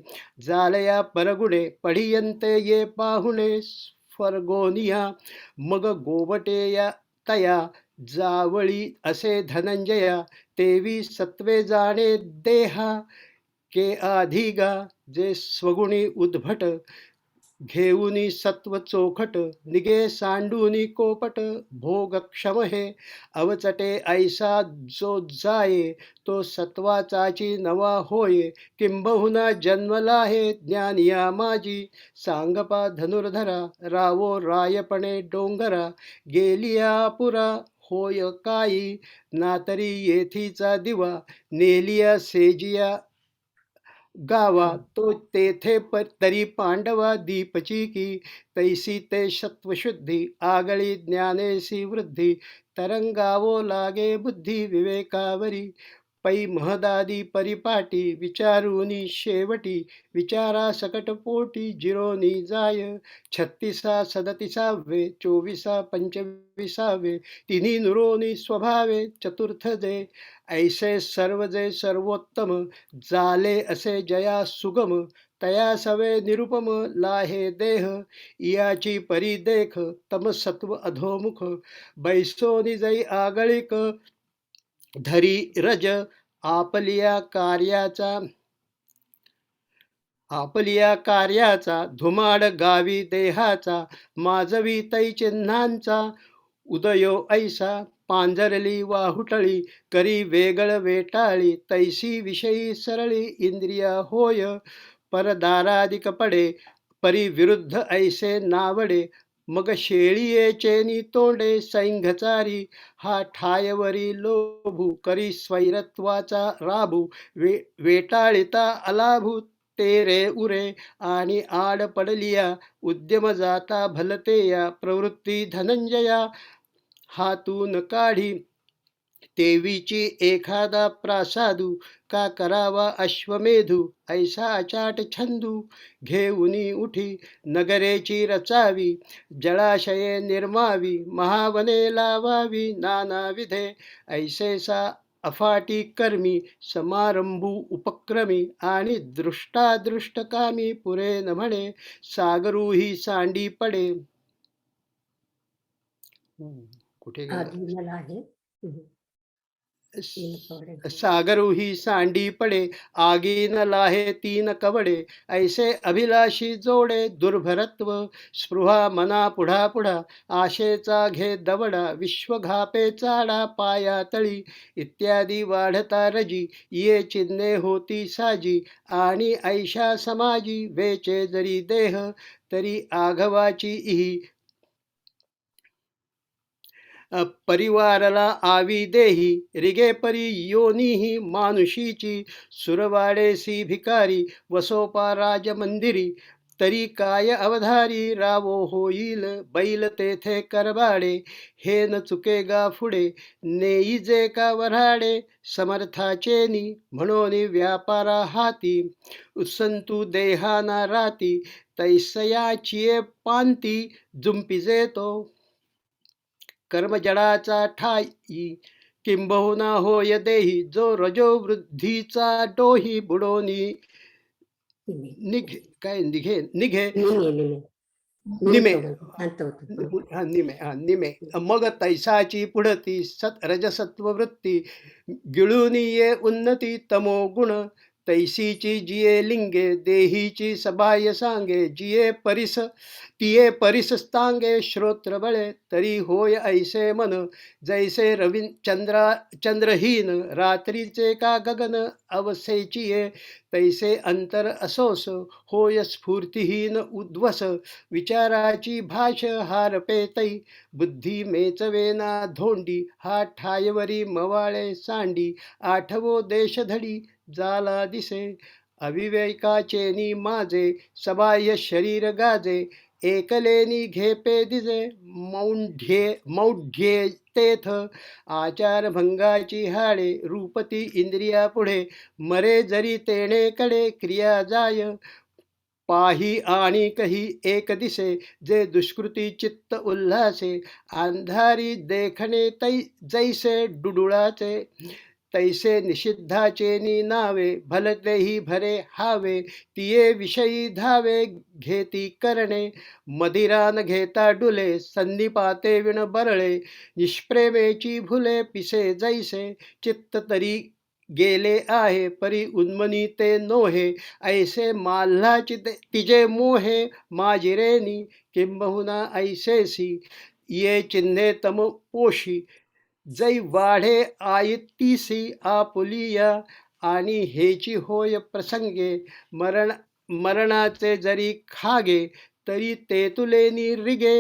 जालया परगुडे पडियंते ये पाहुणे स्वर्गोनिया मग गोवटे या तया जावळी असे धनंजया तेवी सत्वे जाणे देहा के आधिगा जे स्वगुणी उद्भट घेऊनी सत्व चोखट निगे सांडूनी कोपट भोग क्षम हे अवचटे ऐसा जो जाये तो सत्वाचाची नवा होय किंबहुना जन्मला हे ज्ञानिया माझी सांगपा धनुर्धरा रावो रायपणे डोंगरा गेलिया पुरा होय काई नातरी येथीचा दिवा नेलिया सेजिया गावा तो तेथे तरी पांडवा दीपची की तैसी ते सत्वशुद्धी आगळी ज्ञानेसी वृद्धी तरंगावो लागे बुद्धी विवेकावरी पै महदादी परिपाटी विचारूनी शेवटी विचारा सकट पोटी जिरोनी जाय 36 37 24 25 तिन्ही नुरोनी स्वभावे चतुर्थ जे ऐसे सर्व जे सर्वोत्तम जाले असे जया सुगम तया सवे निरुपम लाहे देह इयाची परिदेख तमसत्व अधोमुख बैसोनी जै आगळिक धरी रज आपलिया कार्याचा धुमाड गावी देहाचा माजवी तै चिन्हांचा उदयो ऐसा पांजरली वाहुटळी करी वेगळ वेटाळी तैसी विषयी सरळी इंद्रिया होय परदाराधिक पडे परी विरुद्ध ऐसे नावडे मग शेळीयेचेनी तोंडे सैंघचारी हा ठायवरी लोभू करी स्वैरत्वाचा राबू वेटाळिता अलाभू तेरे उरे आणि आड पडलिया उद्यम जाता भलतेया प्रवृत्ती धनंजया हातून काढी तेवीची एखादा प्रासादू का करावा अश्वमेधू ऐसा अचाट छंदू घेऊनी उठी नगरेची रचावी जळाशये निर्मावी महावने लावावी नानाविधे ऐसेसा अफाटी कर्मी समारंभू उपक्रमी आणि दृष्टादृष्टकामी पुरे न म्हणे सागरूही सांडी पडे. कुठे गेलं? आधी आहे सागरूही सांडी पडे आगीन लाहे तीन कवडे ऐसे अभिलाषी जोडे दुर्भरत्व स्पृहा मना पुढा पुढा आशेचा घे दवडा विश्वघापे चाडा पाया तळी इत्यादी वाढता रजी ये चिन्हे होती साजी आणि ऐशा समाजी वेचे जरी देह तरी आघवाची इही परिवारला आवी देही रिगे परी योनीही मानुषीची सुरवाडेसी भिकारी वसोपा राज मंदिरी तरी काय अवधारी रावो होईल बैल तेथे करबाडे हे न चुकेगा पुढे नेईजे का वऱ्हाडे समर्थाचेनी म्हणून व्यापारा हाती उत्संतू देहाना राती तैसयाचिये पांती जुंपिजे तो कर्मजडाचा ठाई किंबहुना होय देही जो रजो वृद्धीचा डोही बुडोनी निघे काय निघे निघे निमे निमे मग तैसाची पुढती सत रजसत्व वृत्ती गिळून ये उन्नती तमो गुण तैसीची जिये लिंगे देहीची सबाय सांगे जिये परिस तिये परिसस्तांगे श्रोत्र बळे तरी होय ऐसे मन जैसे रवी चंद्रहीन रात्रीचे का गगन अवसेचिये तैसे अंतर असोस होय स्फूर्तिहीन उद्वस विचाराची भाष हारपे तै बुद्धी मेचवेना धोंडी हा ठायवरी मवाळे सांडी आठवो देशधडी जाला दिसे अविवेकाचेनी माझे सबाह्य शरीर गाजे एकलेनी घेपे दिजे मौढ्ये तेथ आचार भंगाची हाडे रूपती इंद्रिया पुढे मरे जरी तेणेकडे क्रिया जाय पाही आणि कही एक दिसे जे दुष्कृती चित्त उल्हासे अंधारी देखणे तै जैसे डुडुळाचे तैसे निषिद्धाचे नावे भलतेही भरे हावे तिये विषयी धावे घेती करणे मदिरान घेता डुले संधिपाते विण बरळे निष्प्रेमेची भुले पिसे जैसे चित्त तरी गेले आहे परी उन्मनी ते नोहे ऐसे माल्हाची तिजे मोहे माजिरेनी किंबहुना ऐसेसी ये चिन्हे तम पोशी जै वाढे आयतीसी आपुलिया आणि हेची होय प्रसंगे मरणाचे जरी खागे तरी तेतुलेनी रिगे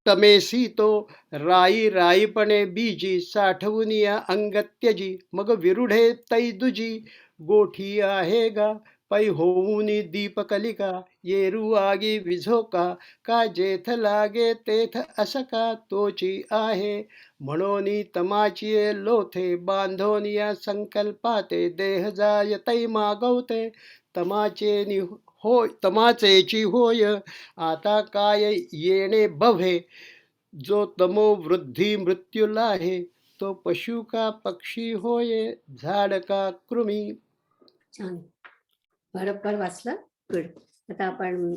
तमेसी तो राईपणे बीजी साठवूनिया अंगत्यजी मग विरुढे तै दुजी गोठी आहे गा पै होऊनी दीपकलिका येरू आगी विझोका का जेथ लागे तेथ असका तोची आहे म्हणोनी तमाचिये लोथे बांधोनिया संकल्पाते देह जाय तै मागवते तमाचेची होय आता काय येणे बव्हे जो तमो वृद्धी मृत्यूला आहे तो पशु का पक्षी होय झाड का कृमी. छान बरोबर वाचलं. गुड. आता आपण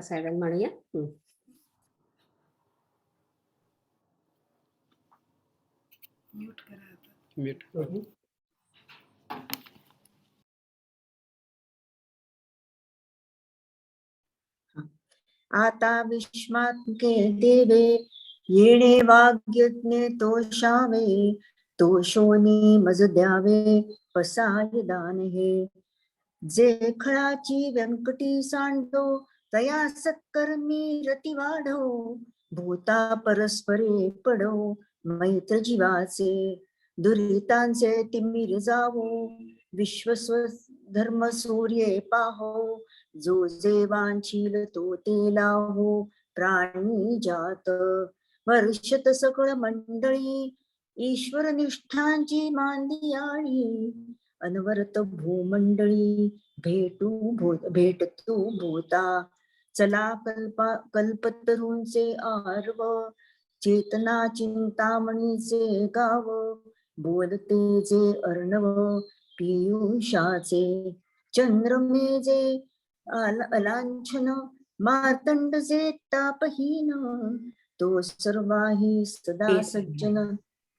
सायरन म्हणूया. आता विश्वात्मके देवे येणे वाग्यज्ञे तोषावे तोषोनी मज द्यावे पसाय दान हे जे खळाची व्यंकटी सांडो तया सत्कर्मी रती वाढो. भूता परस्परे पडो मैत्र जीवाचे दुरितांचे तिमिर जावो. विश्वस्व धर्म सूर्ये पाहो जो जे वांछील तो ते लाहो. प्राणी जात वर्षत सकळ मंडळी ईश्वर निष्ठांची मांदियाळी. अनवरत भूमंडळी भेटतो भूता. चला कल्पतरूंचे आरव चेतना चिंतामणीचे गाव. बोलते जे अर्णव पियुषाचे चंद्रमे जे अलांछन. मार्तंड जे तापहीन तो सर्वाही सदा सज्जन.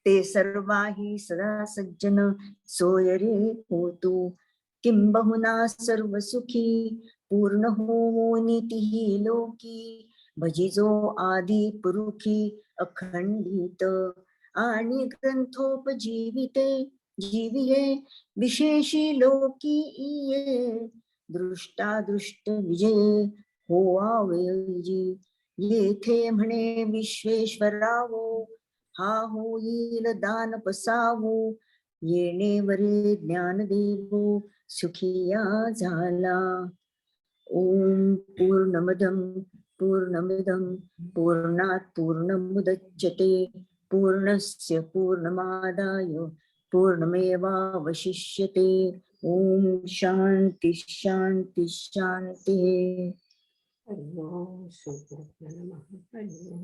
ते सर्वाही सदा सज्जन सोय रे होतो. किंबहुना सर्व सुखी पूर्ण होवो नीती लोकी. भजिजो आदि पुरुखी अखंडित आणि ग्रंथोपजीविते. जीविये विशेषी लोकी ये दृष्टादृष्ट विजये होवावेजी. येथे म्हणे विश्वेश्वरावो हा होईल दान पसावो. येणेवरे ज्ञानदेवो सुखिया झाला. ओम पूर्णमदं पूर्णमिदं पूर्णात् पूर्णमुदच्यते पूर्णस्य पूर्णमादाय पूर्णमेवावशिष्यते. ओम शांती शांती शांती. हरिओम. श्री गुरुभ्यो नमः. हरिओम.